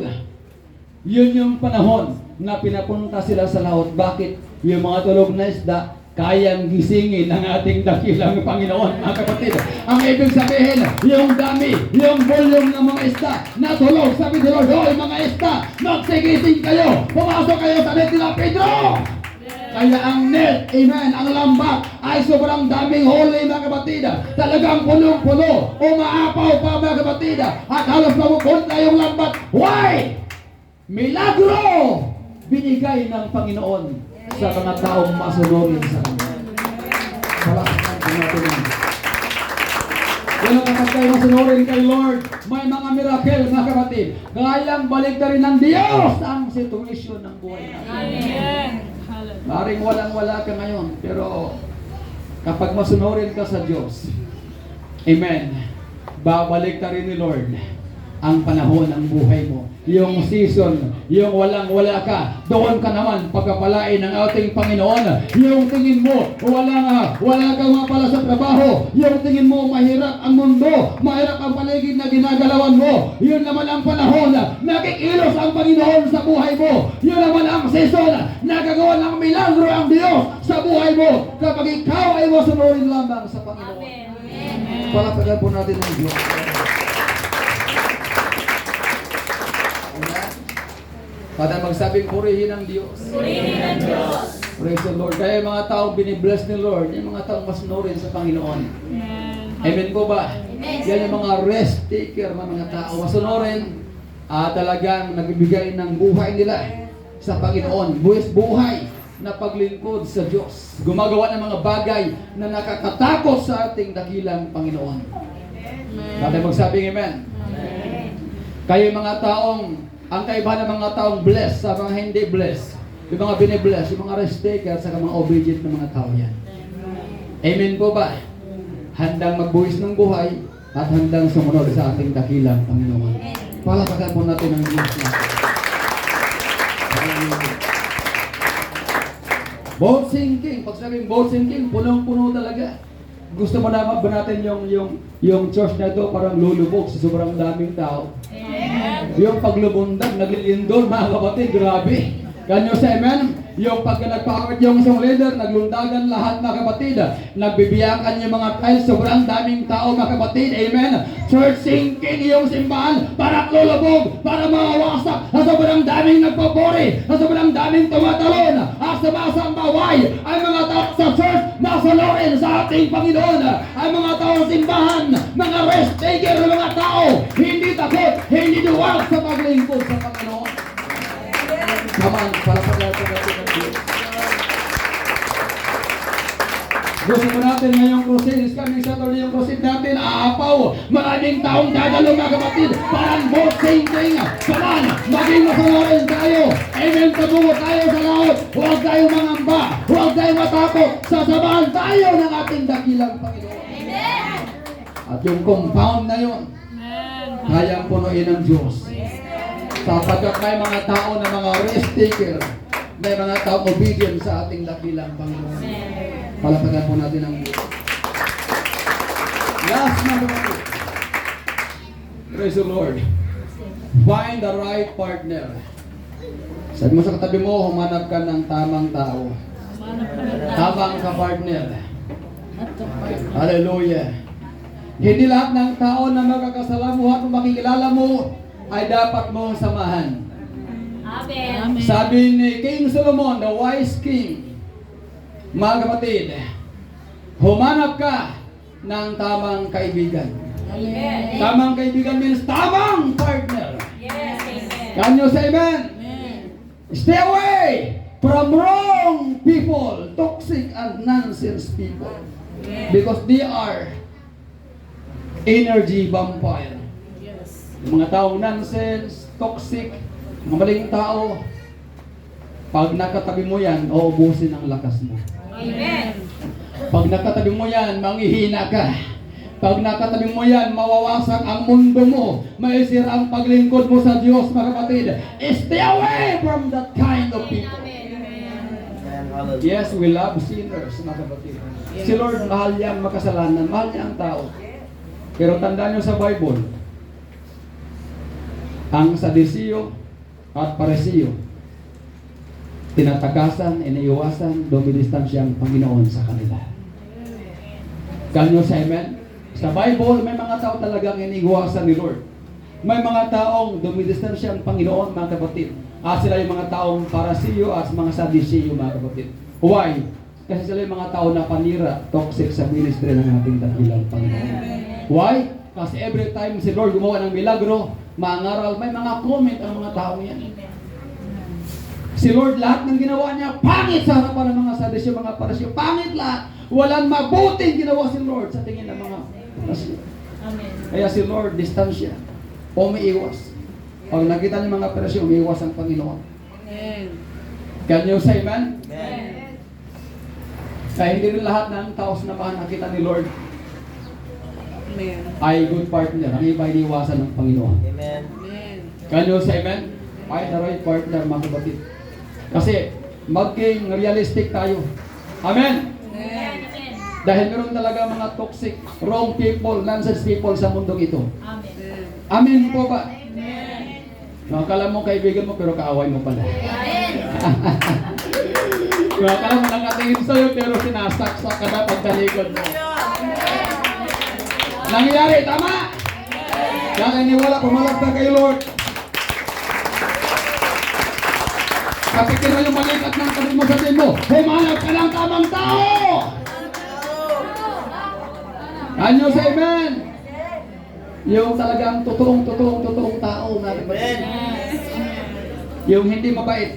yun yung panahon na pinapunta sila sa laot. Bakit? Yung mga tulog na isda kayang gisingin ng ating dakilang Panginoon, mga kapatid. Ang ibig sabihin, yung dami, yung volume ng mga isda na tulog, sabi ni Lord, hoy mga isda, magsigising kayo, pumasok kayo sa net nila Pedro. Kaya ang net, amen, ang lambat ay sobrang daming huli, mga kapatid. Talagang punong-puno, umaapaw pa, mga kapatid, at halos mapupunta yung lambat. Why? Milagro binigay ng Panginoon sa mga taong masunurin sa Kanya. Palakpakan po natin yan. Kaya kapag kayo masunurin kay Lord, may mga miracle, mga kapatid. Kayang balik na rin ng Diyos ang situation ng buhay natin. Amen. Maring walang-wala ka ngayon, pero kapag masunurin ka sa Diyos, amen, babalik na rin ni Lord ang panahon ng buhay mo. Yung season, yung walang-wala ka, doon ka naman pagkapalain ng ating Panginoon. Yung tingin mo, wala kang mapala sa trabaho. Yung tingin mo, mahirap ang mundo, mahirap ang paligid na ginagalawan mo. Yun naman ang panahon na nakikilos ang Panginoon sa buhay mo. Yun naman ang season na gagawa ng milagro ang Diyos sa buhay mo kapag ikaw ay masunurin lamang sa Panginoon. Amen. Palakpakan po natin ang Diyos. Para magsabing purihin ng Diyos. Purihin ang Diyos. Praise the Lord. Kaya yung mga taong binibless ni Lord, yung mga taong masunurin sa Panginoon. Amen po ba? Amen. Yan yung mga rest taker, mga tao masunurin, talagang nagbibigay ng buhay nila sa Panginoon. Buhay na paglingkod sa Diyos. Gumagawa ng mga bagay na nakakatakot sa ating dakilang Panginoon. Para magsabing amen. Amen. Kaya yung mga taong ang kaibahan ng mga taong blessed sa mga hindi blessed, yung mga binibless, yung mga rest taker, sa mga obedient na mga tao yan. Amen po ba? Handang magbuwis ng buhay at handang sumunod sa ating dakilang Panginoon. Palakpakan po natin ang Diyos natin. Boat sinking. Pag sabing boat sinking, punong-puno talaga. Gusto mo naman ba natin yung church na ito parang lulubog sa sobrang daming tao? Yung paglubundag, naglilindol, mga kapatid, grabe. Can you say amen? Yung pag nagpakawit yung isang leader, naglundagan lahat, mga kapatid. Nagbibiyakan yung mga tiles, sobrang daming tao, mga kapatid. Amen? Church sinking yung simbahan, para lulubog, para mawasak. Sa sobrang daming nagpapuri, sa sobrang daming tumatalon, at sumasambaway. Ang mga tao sa church, masunurin sa ating Panginoon. Ang mga tao sa simbahan, mga rest taker, mga tao, hindi takot, hindi duwag sa paglingkod sa Panginoon. Come on, palapagyan natin ang Diyos. Gusto mo natin ngayong crusade, is coming Saturday yung crusade natin, aapaw. Maraming taong dadalo, mga kapatid. Parang boat sinking. Come on, maging masunurin tayo. Amen, tabugo tayo sa laot. Huwag tayong mangamba. Huwag tayong matakot. Sasamahan tayo ng ating dakilang Panginoon. Amen. At yung compound na yun, kayang punuin ng Diyos. Sapagkat may mga tao na mga risk taker, may mga tao obedient sa ating dakilang Panginoon. Palapagan po natin ang last number 2. Praise the Lord. Find the right partner. Sabi mo sa katabi mo, humanap ka ng tamang tao. Tamang ka-partner. Hallelujah. Hindi lahat ng tao na magkakasalamuha at makikilala mo ay dapat mong samahan. Amen. Sabi ni King Solomon, the wise king, mga kapatid, humanap ka ng tamang kaibigan. Amen. Tamang kaibigan means tamang partner. Yes, amen. Can you say amen? Stay away from wrong people, toxic and nonsense people. Because they are energy vampire. Yung mga taong nonsense, toxic, mga maling tao, pag nakatabi mo yan, uubusin ang lakas mo. Amen. Pag nakatabi mo yan, manghihina ka. Pag nakatabi mo yan, mawawasak ang mundo mo. Maisira ang paglingkod mo sa Diyos, mga kapatid. Stay away from that kind of people. Yes, we love sinners, mga kapatid. Si Lord, mahal niya ang makasalanan, mahal niya ang tao. Pero tandaan nyo sa Bible, ang Sadduceo at Pariseo, tinatagasan, iniiwasan, dumidistansya ang Panginoon sa kanila. Can you say amen? Sa Bible, may mga tao talagang iniiwasan ni Lord. May mga taong dumidistansya ang Panginoon, mga kapatid. At sila yung mga taong Pariseo at mga Sadduceo, mga kapatid. Why? Kasi sila yung mga tao na panira, toxic sa ministry ng ating dakilang Panginoon. Why? Kasi every time si Lord gumawa ng milagro, mangaral, may mga comment ang mga tao yan. Si Lord, lahat ng ginawa niya, pangit sa harapan ng mga Sadduceo, mga Pariseo. Pangit lahat. Walang mabuting ginawa si Lord sa tingin ng mga Pariseo. Kaya si Lord, distansya. Umiiwas. Pag nakita niyo mga Pariseo, umiiwas ang Panginoon. Can you say amen? Kaya hindi rin lahat ng tao na nakita ni Lord ay good partner. Ang iba iniiwasan ng Panginoon. Amen. Can you say amen? Find the right partner, mga kapatid. Kasi maging realistic tayo. Amen? Amen. Dahil meron talaga mga toxic, wrong people, nonsense people sa mundong ito. Amen. Amen po ba? Amen. Nakakala mo kaibigan mo pero kaaway mo pala. Amen. Nakakala mo nakatingin sa'yo pero sinasaksak ka na pagtalikod mo. Nangyayari, tama? Kaya iniwala, pumalagta kay Lord. Kapag kino yung malikat ng kapit mo sa din mo, humanap ka ng tamang tao! Can you say amen? Yung talagang totoong tao, mga kapatid. Yung hindi mabait.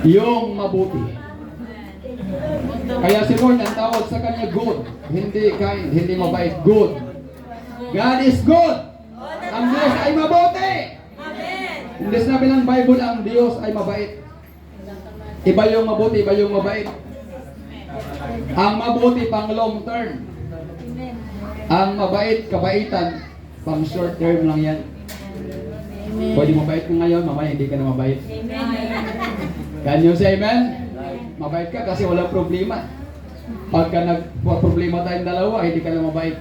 Yung mabuti. Kaya si Lord ang tawag sa kanya good. Hindi kind, hindi mabait. Good. God is good. Ang Diyos ay mabuti. Hindi sinabi ng Bible ang Diyos ay mabait. Iba yung mabuti, iba yung mabait. Ang mabuti pang long term. Ang mabait, kabaitan, pang short term lang yan. Pwede mabait ka ngayon, mamaya hindi ka na mabait. Can you say amen? Mabait ka kasi walang problema. Pagka nagpa-problema tayong dalawa, hindi ka na mabait.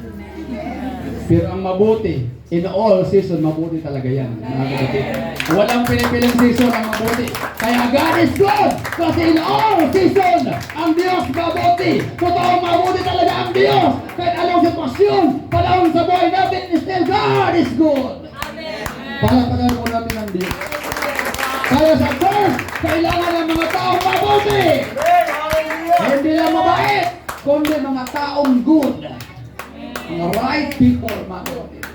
Pero ang mabuti, in all season, mabuti talaga yan. Walang pinipiling season ang mabuti. Kaya God is good! Kasi in all season, ang Diyos mabuti. Totoong mabuti talaga ang Diyos. Kahit anong sitwasyon, panahon sa buhay natin, still God is good. Palapagan mo natin ang Diyos. Kaya sa church, kailangan ng mga taong mabuti. Hindi lang mabait, kundi mga taong good. Mga right people, mga kapatid.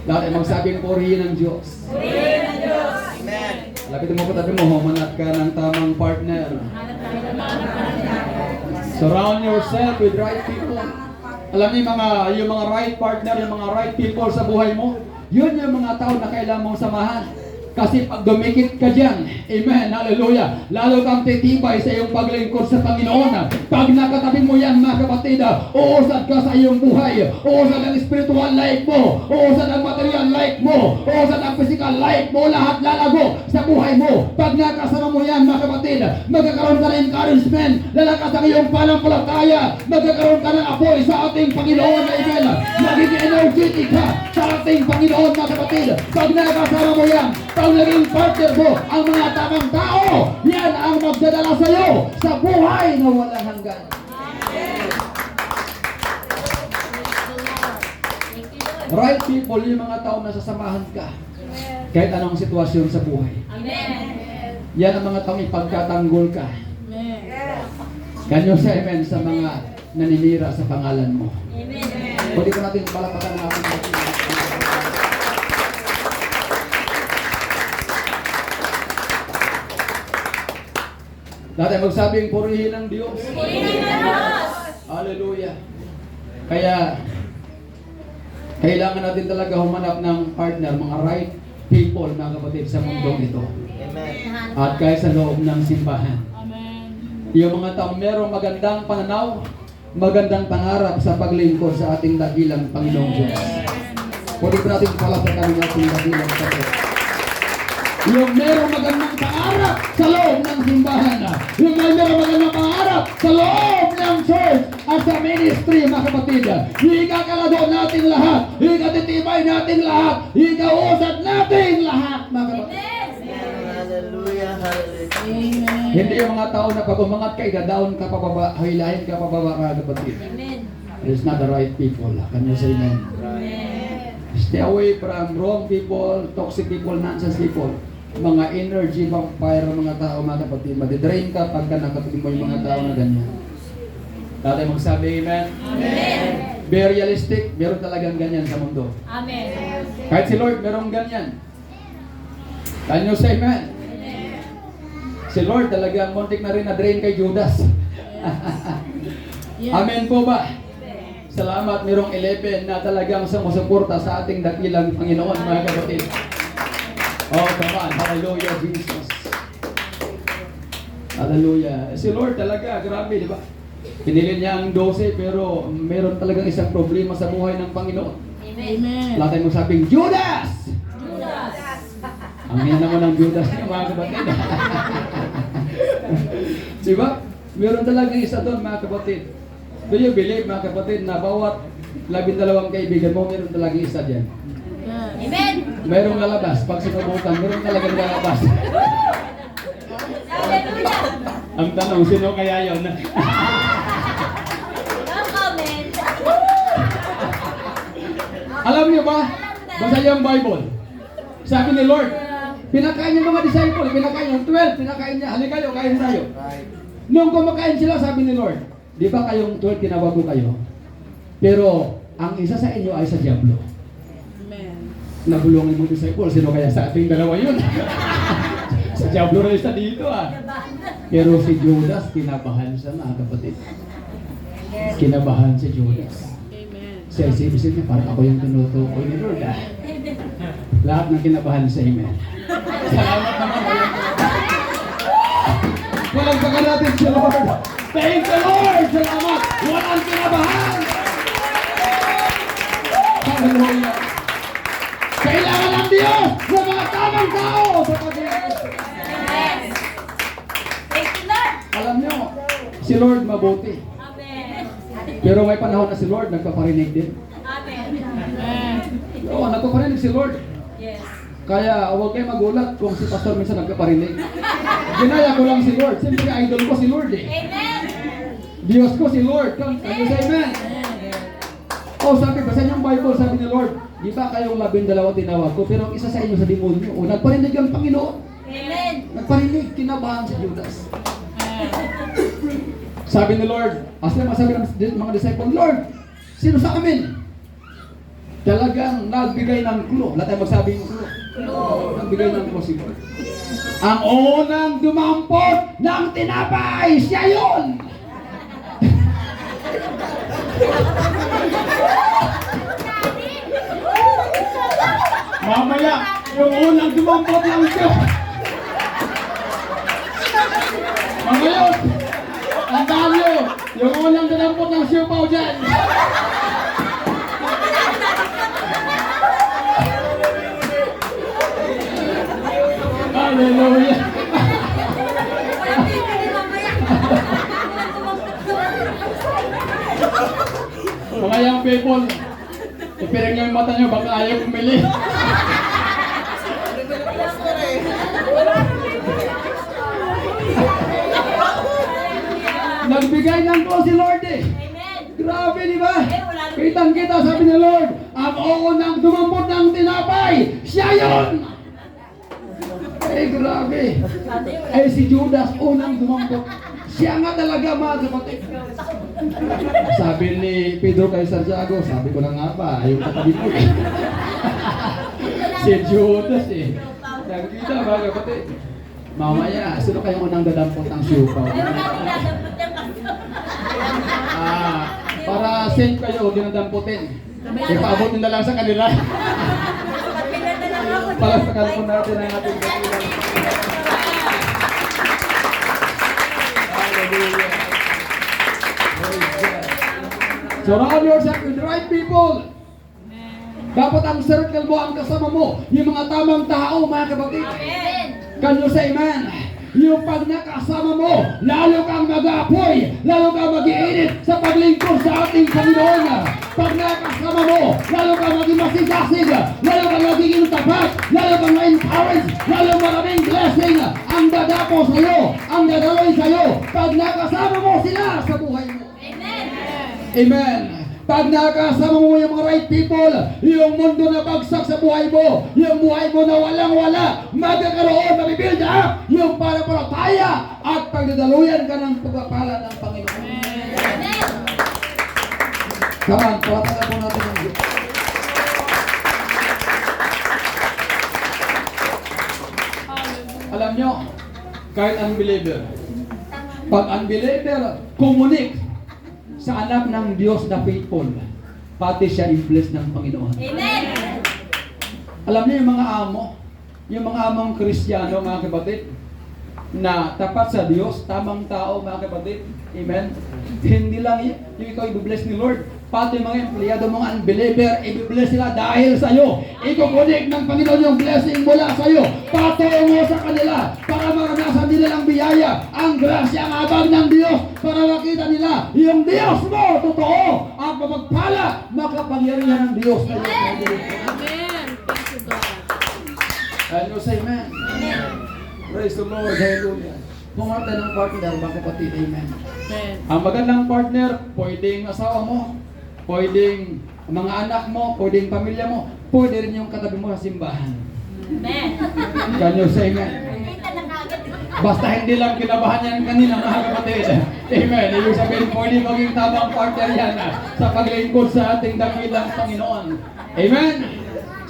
Dahil magsabing purihin ng Diyos. Amen. Lapitin mo katabi mo, humanap ka ng tamang partner. Surround yourself with right people. Alam niyo yung mga right partner, yung mga right people sa buhay mo, yun yung mga tao na kailangan mong samahan. Kasi pag dumikit ka dyan, amen, hallelujah, lalo kang titibay sa iyong paglingkod sa Panginoon. Pag nakatabi mo yan, mga kapatid, uusad ka sa iyong buhay, uusad ang spiritual life mo, uusad ang material life mo, uusad ang physical life mo, lahat lalago sa buhay mo. Pag nakasama mo yan, mga kapatid, magkakaroon ka ng encouragement, lalakas ang iyong panampalataya, magkakaroon ka ng apoy sa ating Panginoon, amen. Magiging energetic ka sa ating Panginoon, mga kapatid. Pag nakasama mo yan, pag naging partner mo, ang mga tamang tao, yan ang magdadala sa iyo sa buhay na walang hanggan. Right people, yung mga tao na sasamahan ka kahit anong sitwasyon sa buhay. Amen. Yan ang mga taong ipagkatanggol ka. Ganyo sa amen sa mga naninira sa pangalan mo. Amen. Pwede ko natin palapakan natin. Dati magsabing purihin ng Diyos. Purihin ng Diyos. Hallelujah. Kaya kailangan natin talaga humanap ng partner, mga right people, mga kapatid, sa mundong ito. Amen. At kahit sa loob ng simbahan. Amen. Yung mga taong merong magandang pananaw, magandang pangarap sa paglingkod sa ating dakilang Panginoong Diyos. Pwede ko natin palapakan ng ating dakilang Panginoon. Yung merong magandang pangarap sa loob ng simbahan, yung merong magandang pangarap sa loob ng church at sa ministry, mga kapatid, ikakalado natin lahat, ikatitibay natin lahat, ikausad natin lahat, mga kapatid. Hallelujah, hallelujah. Hindi yung mga tao na pag umangat ka, idadaon ka pababa, hilahin ka pababa, mga kapatid. Amen. It's not the right people. Can you say amen? Amen. Stay away from wrong people, toxic people, nonsense people. Mga energy vampire mga tao, mga kapatid. Madidrain ka pagka nakatabi mo yung mga tao na ganyan. Dati magsabi, amen? Amen. Be realistic, meron talagang ganyan sa mundo. Amen. Kahit si Lord, meron ganyan. Can you say amen? Si Lord talagang muntik na rin na-drain kay Judas. Amen po ba? Salamat, merong 11 na talagang sumusuporta sa ating dakilang Panginoon, mga kapatid. Oh, come on. Hallelujah, Jesus. Hallelujah. Si Lord talaga, grabe, di ba? Pinili niya ang 12, pero meron talagang isang problema sa buhay ng Panginoon. Amen. Lahat tayo magsabing, Judas! Judas. Ang hina naman ng Judas niya, mga kapatid. Diba? Meron talagang isa doon, mga kapatid. Do you believe, mga kapatid, na bawat 12 kaibigan mo, meron talagang isa dyan? Amen. Merong lalabas. Pag sinubukan, meron talagang lalabas. Hallelujah. Ang tanong, sino kaya yun? No comment. Alam niyo ba? Basa niyo ang Bible. Sabi ni Lord, pinakain niya mga disciple, pinakain niya 12, pinakain niya, halika kayo, kain tayo. Right. Nung kumakain sila, sabi ni Lord, di ba kayong 12 tinawag ko kayo? Pero ang isa sa inyo ay sa diablo. Nabulungin mo disciple, sino kaya sa ating dalawa yun? Sa diablo rin isa dito Pero si Judas, kinabahan siya, mga kapatid. Kinabahan si Judas. Siya isip-isip niya, parang ako yung tinutukoy ni Lord Lahat ng kinabahan sa amen. Salamat naman. Walang baka natin si Lord. Thank the Lord! Salamat! Walang kinabahan! Hallelujah! Kailangan ng Diyos ng mga tamang tao sa pag-iisip. Amen. Thank you, Lord. Alam niyo, si Lord mabuti. Amen. Pero may panahon na si Lord nagpaparinig din. Amen. Oo, nagpaparinig si Lord. Yes. Kaya huwag kayo magulat kung si Pastor minsan nagpaparinig. Ginaya ko lang si Lord. Siyempre, idol ko si Lord eh. Amen. Diyos ko si Lord. Ano sa amen? Oh, sabi, basa niyo ang Bible, sabi ni Lord, di ba kayong 12 tinawag ko, pero ang isa sa inyo sa demonyo. O, nagparinig ang Panginoon. Amen. Nagparinig, kinabahan si Judas. Sabi ni Lord, sabi ng mga disciple, Lord, sino sa amin? Talagang nagbigay ng clue. Lahat tayo magsabi ng clue. Nagbigay ng clue si Lord. Ang unang dumampot ng tinapay, siya yun! Mamaya, Yung unang dumampot ng siya. Ngayon, ang dami yung unang dumampot ng siupaw dyan. Hallelujah. Mga young people, ipiring yung mata nyo, baka ayaw pumili. Nagbigay ng ko si Lord eh. Amen. Grabe, di ba? Eh, wala naman. Kitang-kita, sabi ni Lord, ang unang dumampot ng tinapay, siya yun! Eh, grabe. Eh, si Judas, unang dumampot. Siya nga talaga, mga kapatid. Sabi ni Pedro kay Santiago, sabi ko na nga ba, yung katabi mo eh. Si Judas eh. Nakikita, mga kapatid. Mamaya, sino kayong unang dadampot ng siupaw? Ayaw natin dadapot yung pastor. Para safe kayo, dinadamputin. Ipaabot nila lang sa kanila. Pinata lang ako. Palasakan po natin ang ating katilang. Hallelujah. Praise God. Surround yourself with the right people. Dapat ang circle mo, ang kasama mo, yung mga tamang tao, mga kapatid. Amen. Can you say amen? Yung pag nakasama mo, lalo kang mag-aapoy, lalo kang mag-iinit sa paglingkod sa ating Panginoon. Pag nakasama mo, lalo kang maging masigasig, lalo kang magiging tapat, lalo kang ma-encourage, lalo maraming blessing ang dadapo sa'yo, ang dadaloy sa'yo. Pag nakasama mo sila sa buhay mo. Amen. Amen. Pag nakasama mo yung mga right people, yung mundo na bagsak sa buhay mo, yung buhay mo na walang-wala, magkakaroon, mabibuild up, yung para-palataya at pagdadaluyan ka ng pagpapala ng Panginoon. Amen. Come on, palatagan po natin ang Diyos. Alam nyo, kahit unbeliever, pag unbeliever, kumunik sa anak ng Diyos na faithful, pati siya i-bless ng Panginoon. Amen. Alam niyo yung mga among Kristiyano, mga kapatid, na tapat sa Diyos, tamang tao, mga kapatid, amen? Hindi lang yung ikaw i-bless ni Lord, pati mga empleyado mong unbeliever, i-bless sila dahil sa iyo. Ikukunik ng Panginoon yung blessing mula sa iyo. Patungo sa kanila para maranasan nila ang biyaya, ang grasya, ang abang ng Diyos para makita nila yung Diyos mo, totoo, at mapagpala, makapangyarihan ng Diyos na iyo. Amen. Thank you, God. And you say amen. Praise the Lord. Hallelujah. Pumarta ng partner, mga kapatid. Amen. Amen. Ang magandang partner, pwedeng asawa mo, pwedeng mga anak mo, pwedeng pamilya mo, pwede rin yung katabi mo sa simbahan. Amen. Can you say amen? Kita na kagad. Basta hindi lang kinabahan yan kanina, mga kapatid. Amen. Ibig sabihin, pwede maging tamang partner yan sa paglingkod sa ating dakilang Panginoon. Amen.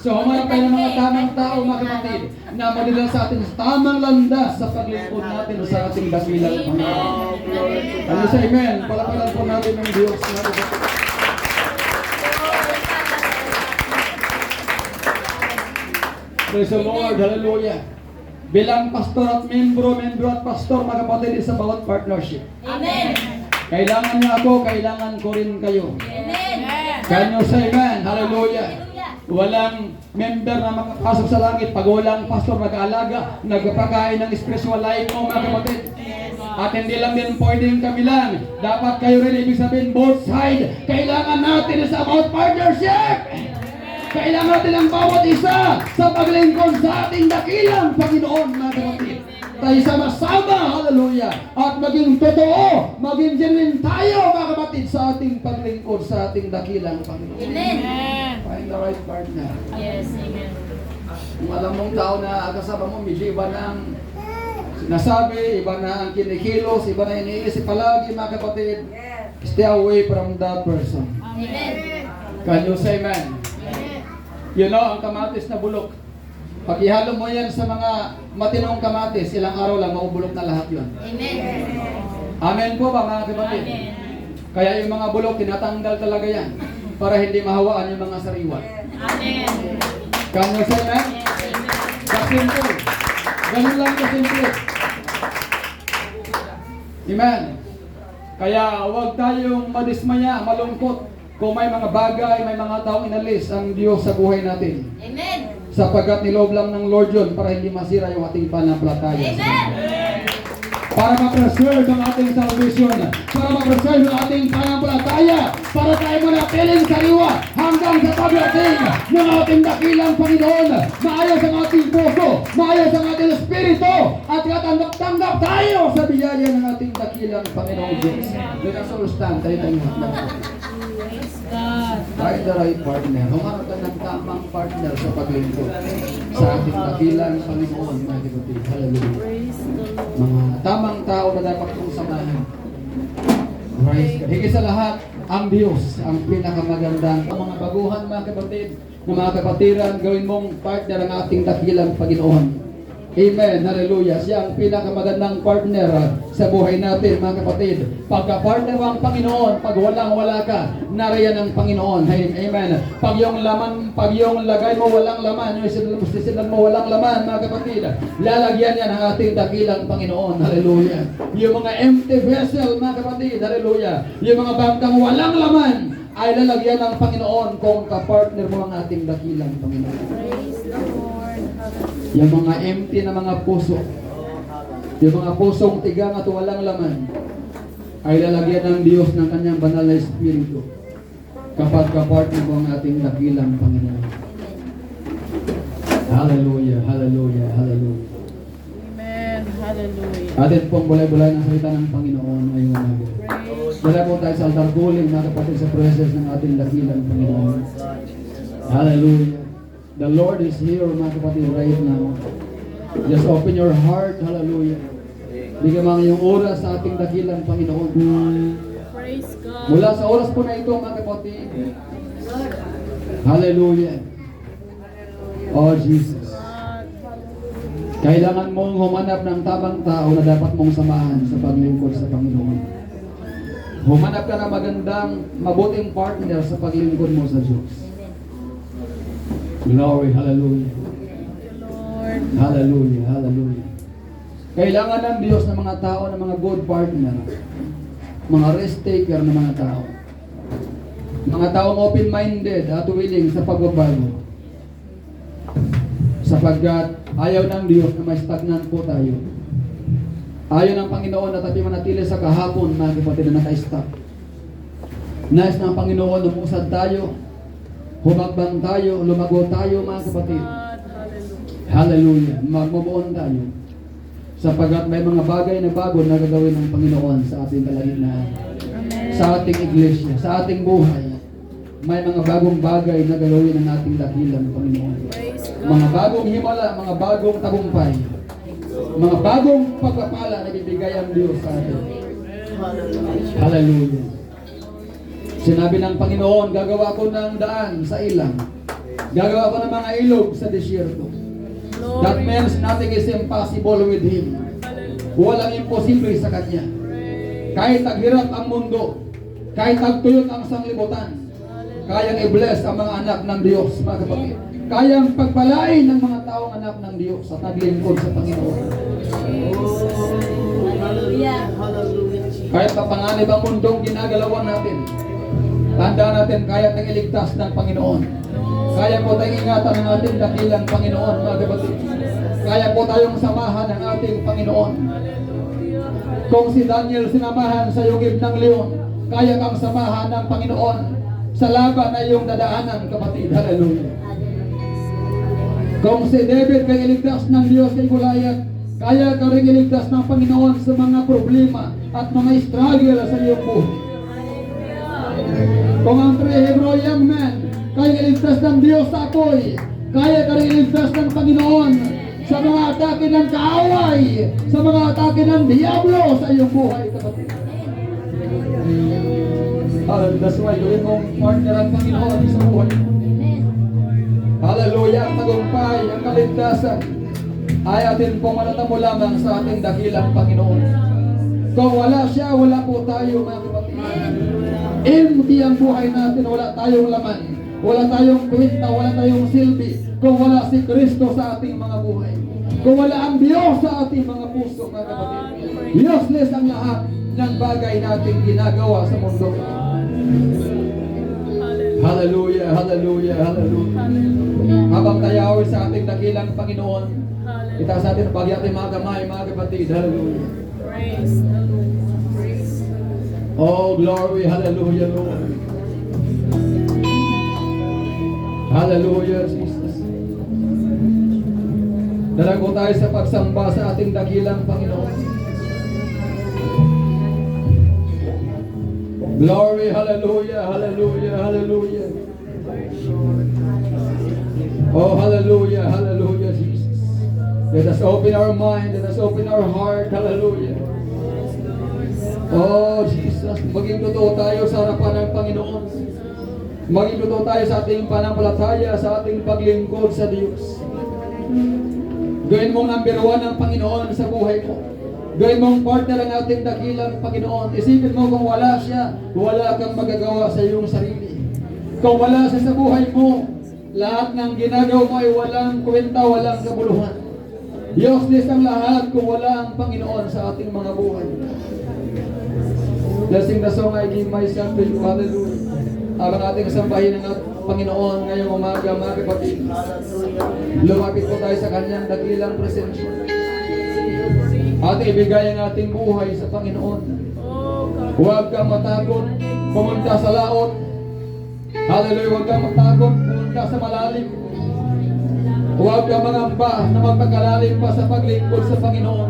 So, humarap tayo ng mga tamang tao, mga kapatid, na madala sa atin sa tamang landas sa paglingkod natin sa ating dakilang Panginoon. Ano sa amen? Palapalan po natin ng Diyos. Praise the Lord. Hallelujah. Bilang pastor at membro at pastor, mga kapatid, sa bawat partnership. Amen. Kailangan niyo ako, kailangan ko rin kayo. Amen. Can you say amen? Hallelujah. Walang member na makapasok sa langit pag walang pastor nag-aalaga, nagpapakain ng spiritual life mo, mga kapatid. At hindi lang din pwedeng kami lang. Dapat kayo rin, ibig sabihin both side. Kailangan natin sa about partnership. Kailangan natin ang bawat isa sa paglingkod sa ating dakilang Panginoon, mga kapatid. Tayo sama-sama, hallelujah. At maging totoo, maging genuine tayo, mga kapatid, sa ating paglingkod sa ating dakilang Panginoon. Amen. Find the right partner. Yes, amen. Kung alam mong tao na kasama mo, medyo iba na ang sinasabi, iba na ang kinikilos, iba na iniisip palagi, mga kapatid, stay away from that person. Amen. Can you say amen? You know, ang kamatis na bulok, pag ihalo mo yan sa mga matinong kamatis, ilang araw lang maubulok na lahat yun. Amen. Amen po ba, mga kapatid? Amen. Kaya yung mga bulok, tinatanggal talaga yan para hindi mahawaan yung mga sariwa. Amen. Can you say amen? Yes, amen. kasimple. Ganun lang kasimple. Amen. Kaya huwag tayong madismaya, malungkot kung may mga bagay, may mga taong inalis ang Diyos sa buhay natin. Amen. Sapagkat niloob lang ng Lord yun para hindi masira yung ating pananampalataya. Amen. Para ma-preserve ang ating salvation, para ma-preserve ang ating pananampalataya, para tayo manatiling sariwa hanggang sa pagdating ng ating dakilang Panginoon. Maayos ang ating puso, maayos ang ating espiritu, at katanggap-tanggap tayo sa biyaya ng ating dakilang Panginoon Diyos. Let us all stand, tayo tayo. Praise God. Find the right partner. Humarap ka ng tamang partner sa paglingkod sa ating dakilang Panginoon, mga kapatid. Hallelujah. Praise the Lord. Mga tamang tao na dapat kong samahan. Praise God. Higit sa lahat, ang Diyos, ang pinakamagandang. Ang mga baguhan, mga kapatid, na mga kapatiran, gawin mong partner ang ating dakilang Panginoon. Amen. Hallelujah. Siya ang pinakamagandang partner sa buhay natin, mga kapatid. Pagka-partner mo ang Panginoon, pag walang-wala ka, nariyan ang Panginoon. Amen. Pag yung lagay mo walang laman, yung sisilan mo walang laman, mga kapatid, lalagyan yan ang ating dakilang Panginoon. Hallelujah. Yung mga empty vessel, mga kapatid, hallelujah. Yung mga bangkang walang laman, ay lalagyan ng Panginoon kung ka-partner mo ang ating dakilang Panginoon. Praise the Lord. Hallelujah. Yung mga empty na mga puso, yung mga pusong tigang at walang laman, ay lalagyan ng Diyos ng kanyang banal na Espiritu kapag kapartner mo ang ating dakilang Panginoon. Hallelujah, hallelujah, hallelujah. Amen. Hallelujah. Atin pong bulay-bulay ng salita ng Panginoon ngayong umaga. Praise Wala po tayo sa altar calling, mga kapatid, sa presence ng ating dakilang Panginoon. Hallelujah. The Lord is here, mga kapatid, right now. Just open your heart. Hallelujah. Bigyan mga yung oras sa ating dakilang Panginoon. Praise God. Mula sa oras po na ito, mga kapatid. Hallelujah. Oh, Jesus. God. Kailangan mong humanap ng tamang tao na dapat mong samahan sa paglingkod sa Panginoon. Humanap ka ng magandang, mabuting partner sa paglingkod mo sa Diyos. Glory, hallelujah. Lord. Hallelujah, hallelujah. Kailangan ng Diyos ng mga tao, ng mga good partner, mga risk taker na mga tao. Mga taong open-minded at willing sa pagbabago. Sapagkat ayaw ng Diyos na may stagnant po tayo. Ayaw ng Panginoon na tayo manatili sa kahapon, mga kapatid na naka-stop. Nais ng Panginoon na umusad tayo, humagbang tayo, lumago tayo, mga kapatid. God. Hallelujah. Hallelujah. Magmubuon tayo. Sapagkat may mga bagay na bago na gagawin ng Panginoon sa ating kalagitnaan. Amen. Sa ating iglesia, sa ating buhay. May mga bagong bagay na gagawin ng ating dakilang Panginoon. Praise God. Mga bagong himala, mga bagong tagumpay. Mga bagong pagpapala na bibigay ang Diyos sa atin. Hallelujah. Sinabi ng Panginoon, gagawa ko ng daan sa ilang. Gagawa ko ng mga ilog sa desyerto. That means nothing is impossible with Him. Walang imposible sa Kanya. Kahit taghirap ang mundo, kahit tagtuyot ang sanglibutan, kayang i-bless ang mga anak ng Diyos, mga kapatid. Kayang pagpalain ng mga taong anak ng Diyos at naglingkod sa Panginoon. Hallelujah. Kahit kapanganib ang mundong ginagalawan natin, tandaan natin, kaya tayong iligtas ng Panginoon. Kaya po tayong ingatan ng ating dakilang Panginoon, mga kapatid. Kaya po tayong samahan ng ating Panginoon. Kung si Daniel sinamahan sa yugib ng leon, kaya kang samahan ng Panginoon sa laban na iyong dadaanan, kapatid. Hallelujah. Kung si David kay iligtas ng Diyos kay Goliath, kaya ka rin iligtas ng Panginoon sa mga problema at mga struggle sa iyong buhay. Kung ang 3 Hebrew young men, kaya iligtas ng Diyos sa apoy, kaya ka rin iligtas ng Panginoon sa mga atake ng kaaway, sa mga atake ng Diablo sa iyong buhay, kapatid. That's why gawin mong partner ang Panginoon sa buhay. Hallelujah, ang tagumpay, ang kaligtasan ay atin pong manatamo lamang sa ating dakilang Panginoon. Kung wala siya, wala po tayo, mga kapatid. Empty ang buhay natin, wala tayong laman. wala tayong kwenta, wala tayong silbi kung wala si Kristo sa ating mga buhay. Kung wala ang Diyos sa ating mga puso, mga kapatid. Useless ang lahat ng bagay nating ginagawa sa mundo. Hallelujah, hallelujah, hallelujah. Habang tayo sa ating dakilang Panginoon, itaas natin ang pagyatin mga kamay, mga kapatid. Hallelujah. Praise the Lord. Praise the Lord. Oh, glory, hallelujah, Lord. Hallelujah, Jesus. Dalago tayo sa pagsamba sa ating dakilang Panginoon. Glory, hallelujah, hallelujah, hallelujah. Oh, hallelujah, hallelujah, Jesus. Let us open our mind, let us open our heart, hallelujah. Oh, Jesus, maging totoo tayo sa harapan ng Panginoon. Maging totoo tayo sa ating pananampalataya, sa ating paglingkod sa Diyos. Gawin mong number 1 ang Panginoon sa buhay mo. Gawin mong partner ang ating dakilang Panginoon. Isipin mo kung wala siya, wala kang magagawa sa iyong sarili. Kung wala siya sa buhay mo, lahat ng ginagawa mo ay walang kwenta, walang kabuluhan. Useless ang lahat kung wala ang Panginoon sa ating mga buhay. Let's sing the song, I give myself to you. Hallelujah. Habang ating sambahin ng Panginoon ngayong umaga, mga kapatid, lumapit po tayo sa kanyang dakilang presensya. At ibigay ang ating buhay sa Panginoon. Huwag kang matakot pumunta sa laot. Hallelujah, huwag kang matakot pumunta sa malalim. Huwag kang mangamba na magpagkalalim pa sa paglingkod sa Panginoon.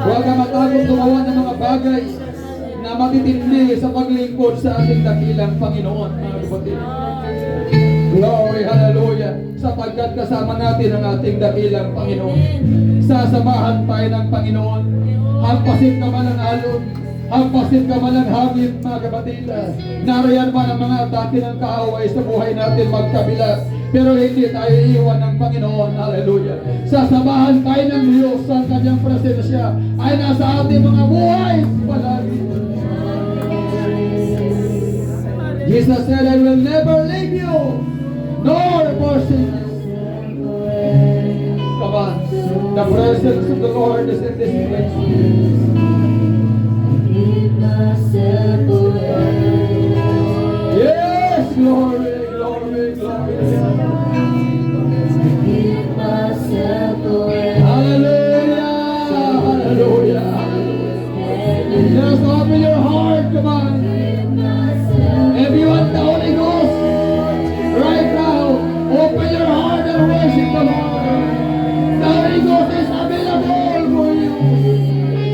Huwag kang matakot gumawa ng mga bagay na matitindi sa paglingkod sa ating dakilang Panginoon, mga kapatid. Glory, hallelujah. Sapagkat kasama natin ang ating dakilang Panginoon. Sasamahan tayo ng Panginoon. Hampasin ka man ang alon, hampasin ka man ang hangin, mga kapatid. Narayan man ang mga atake ng kaaway sa buhay natin magkabila. Pero hindi tayo iiwan ng Panginoon. Hallelujah. Sasamahan tayo ng Diyos. Ang kanyang presensya ay nasa ating mga buhay palagi. Jesus said, I will never leave you, nor forsake you. Come on. The presence of the Lord is in this place. Yes, glory, glory, glory. Hallelujah, hallelujah, hallelujah. Just open your heart, come on. If you want the Holy Ghost, right now, open your heart and worship the Lord. The Holy Ghost is available for you.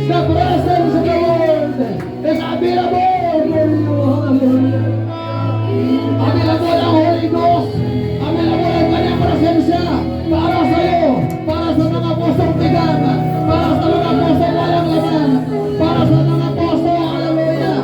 The presence of the Lord is available for you. Hallelujah. Available ang Holy Ghost. Available ang kanyang presensya para sa iyo, para sa mga pusong tigang, para sa mga pusong walang laman, para sa mga puso, hallelujah,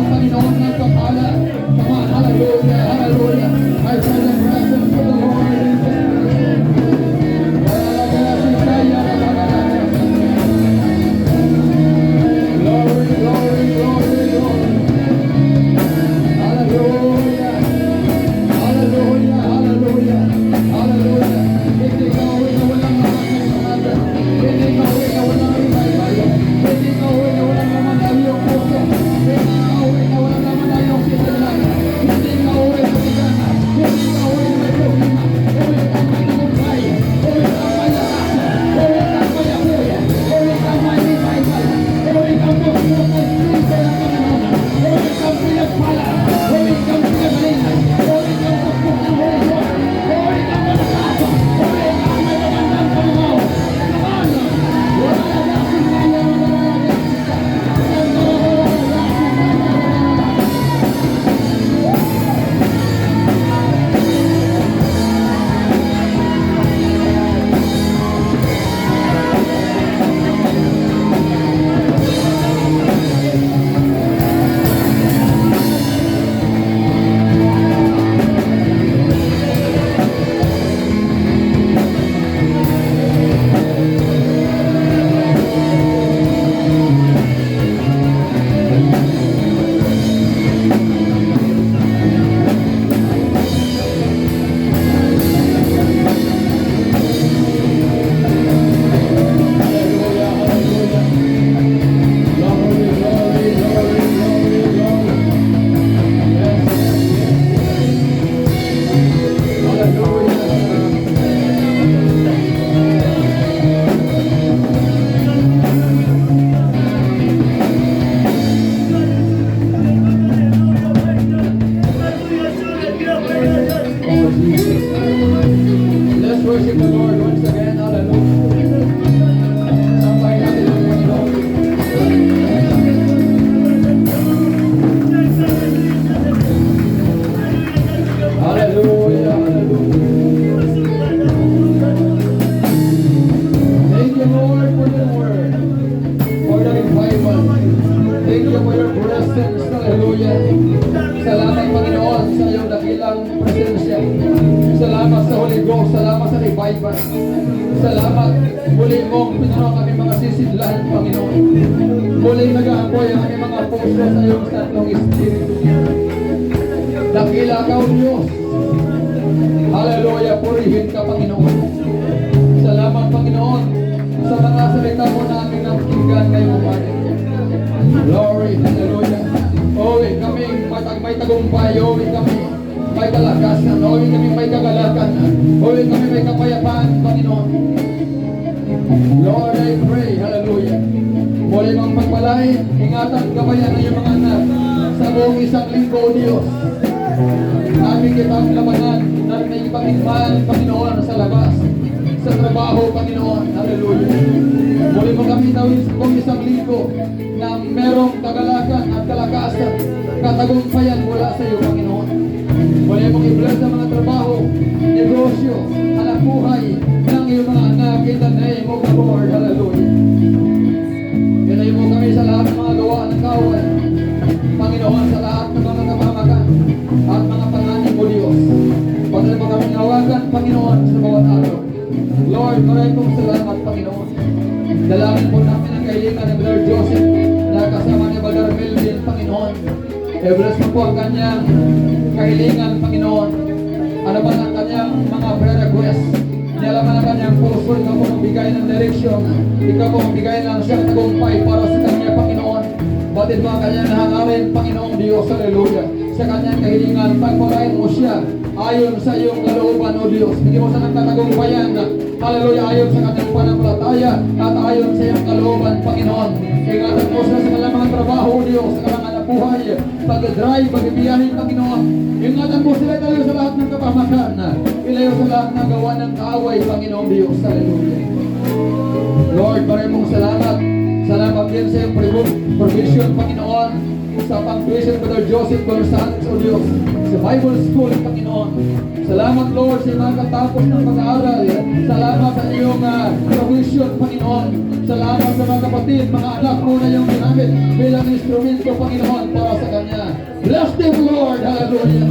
At Panginoon ng kapala. Come on, hallelujah, hallelujah. I feel the presence of the Lord in this Glory, glory, glory, glory. Hallelujah. Hallelujah, hallelujah, hallelujah. Hindi ka uwi na walang mamagay. Hindi ka uwi na walang ibay-ibay. Hindi ka uwi na walang mamagay yung puso. Hindi ka uwi na walang mamagay yung sisilan. Hindi ka uwi na sigana. Hindi ka uwi na may problema. Uwi ka may namuntay. Uwi ka may lakas. Uwi ka may apoy. Uwi ka may ibay-ibay. Uwi ka may puso. Uwi ka pinagpala. Uwi ka pinagalingan. Uwi ka magpupuhay. Uwi ka malakas. Uwi ka may magandang pangaw. Wala na kasing kaya Let's worship the Lord once again. Hallelujah. Sampai natin ang Panginoon. Hallelujah. Hallelujah. Thank you, Lord, for your word, for the revival. Thank you for your presence. Hallelujah. Salamat, Panginoon, sa iyong dakilang presensya. Salamat sa Holy Ghost. Salamat sa revival. Salamat. Muli mong pinanong kami mga sisidlan, Panginoon. Muli nag-aapoy ang aming mga puso sa iyong Santong Espiritu. Dakila ka, O Diyos. Hallelujah. Purihin ka, Panginoon. Salamat, Panginoon, sa mga salita mo na aming napakinggan ngayong umaga. Glory. Hallelujah. Oy, kami may tagumpay. Oy, kami may kalakasan. Oy, kami may kagalakan. Oy, kami may kapayapaan, Panginoon. Lord, I pray. Hallelujah. Muli mong pagpalain, ingatan, gabayan ng iyong mga anak sa buong isang linggo, O Diyos. Aming kitang labanan na may ipamigman, Panginoon, sa labas, sa trabaho, Panginoon. Hallelujah. Muli mo kami tawin sa buong isang linggo na merong kagalakan at kalakasan, katagumpayan mula sa iyo, Panginoon. Muli mong i-bless ang mga trabaho, negosyo, hanap buhay ng iyong mga anak in the name of the Lord. Hallelujah. Ganayin mo kami sa lahat ng mga gawa ng kaway, Panginoon, sa lahat ng mga kapahamakan at mga panganin mo, Diyos. Pagdala mo kami nawagan, Panginoon, sa bawat araw. Lord, maraming salamat, Panginoon. Dalangin po namin ang kahilingan ni Brother Joseph na kasama ni Brother Melvin, Panginoon. I-bless mo po ang kanyang kahilingan, Panginoon. Ano ba ang kanyang mga prayer request? Nialaman ang kanyang puso. Ikaw po magbigay ng direksyon. Ikaw po magbigay ng siyang tagumpay para sa kanya, Panginoon. Batid mo ang kanyang hangarin, Panginoong Diyos. Hallelujah. Sa kanyang kahilingan, pagpalain mo siya ayon sa iyong kalooban, O Diyos. Bigyan mo sa ng katagumpayan. Hallelujah. Ayon sa kanyang pananampalataya at ayon sa iyong kalooban, Panginoon. Ingatan mo sa kanyang mga trabaho, O Diyos, sa kanyang anak buhay, pag-drive, pag-ibiyahin, Panginoon. Ingatan mo sila tayo sa lahat ng kapamakan. Ilayo sa lahat ng gawa ng kaaway, Panginoong Diyos. Hallelujah. Lord, maraming salamat. Salamat din sa iyong provision, Panginoon, sa pang-tuition Brother Joseph Gonzales, O Diyos, sa Bible School, Panginoon. Salamat, Lord, sa mga katapos ng pag-aaral. Salamat sa iyong provision, Panginoon. Salamat sa mga kapatid, mga anak mo na iyong ginamit bilang instrumento, Panginoon, para sa kanya. Bless them, Lord. Hallelujah.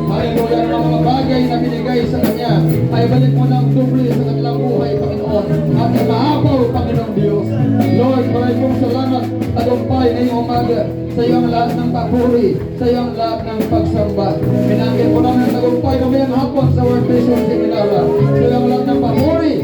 Hallelujah. Ang mga bagay na binigay sa Kanya ay balik mo ng doble sa kanilang buhay, Panginoon. At maapaw, Panginoong Diyos. Lord, maraming pong salamat. Tagumpay ngayong umaga. Sa iyo ang lahat ng papuri. Sa iyo ang lahat ng pagsamba. Pinangkin po namin ang tagumpay mamayang hapon sa World Vision Seminara. Sa iyo ang lahat ng papuri.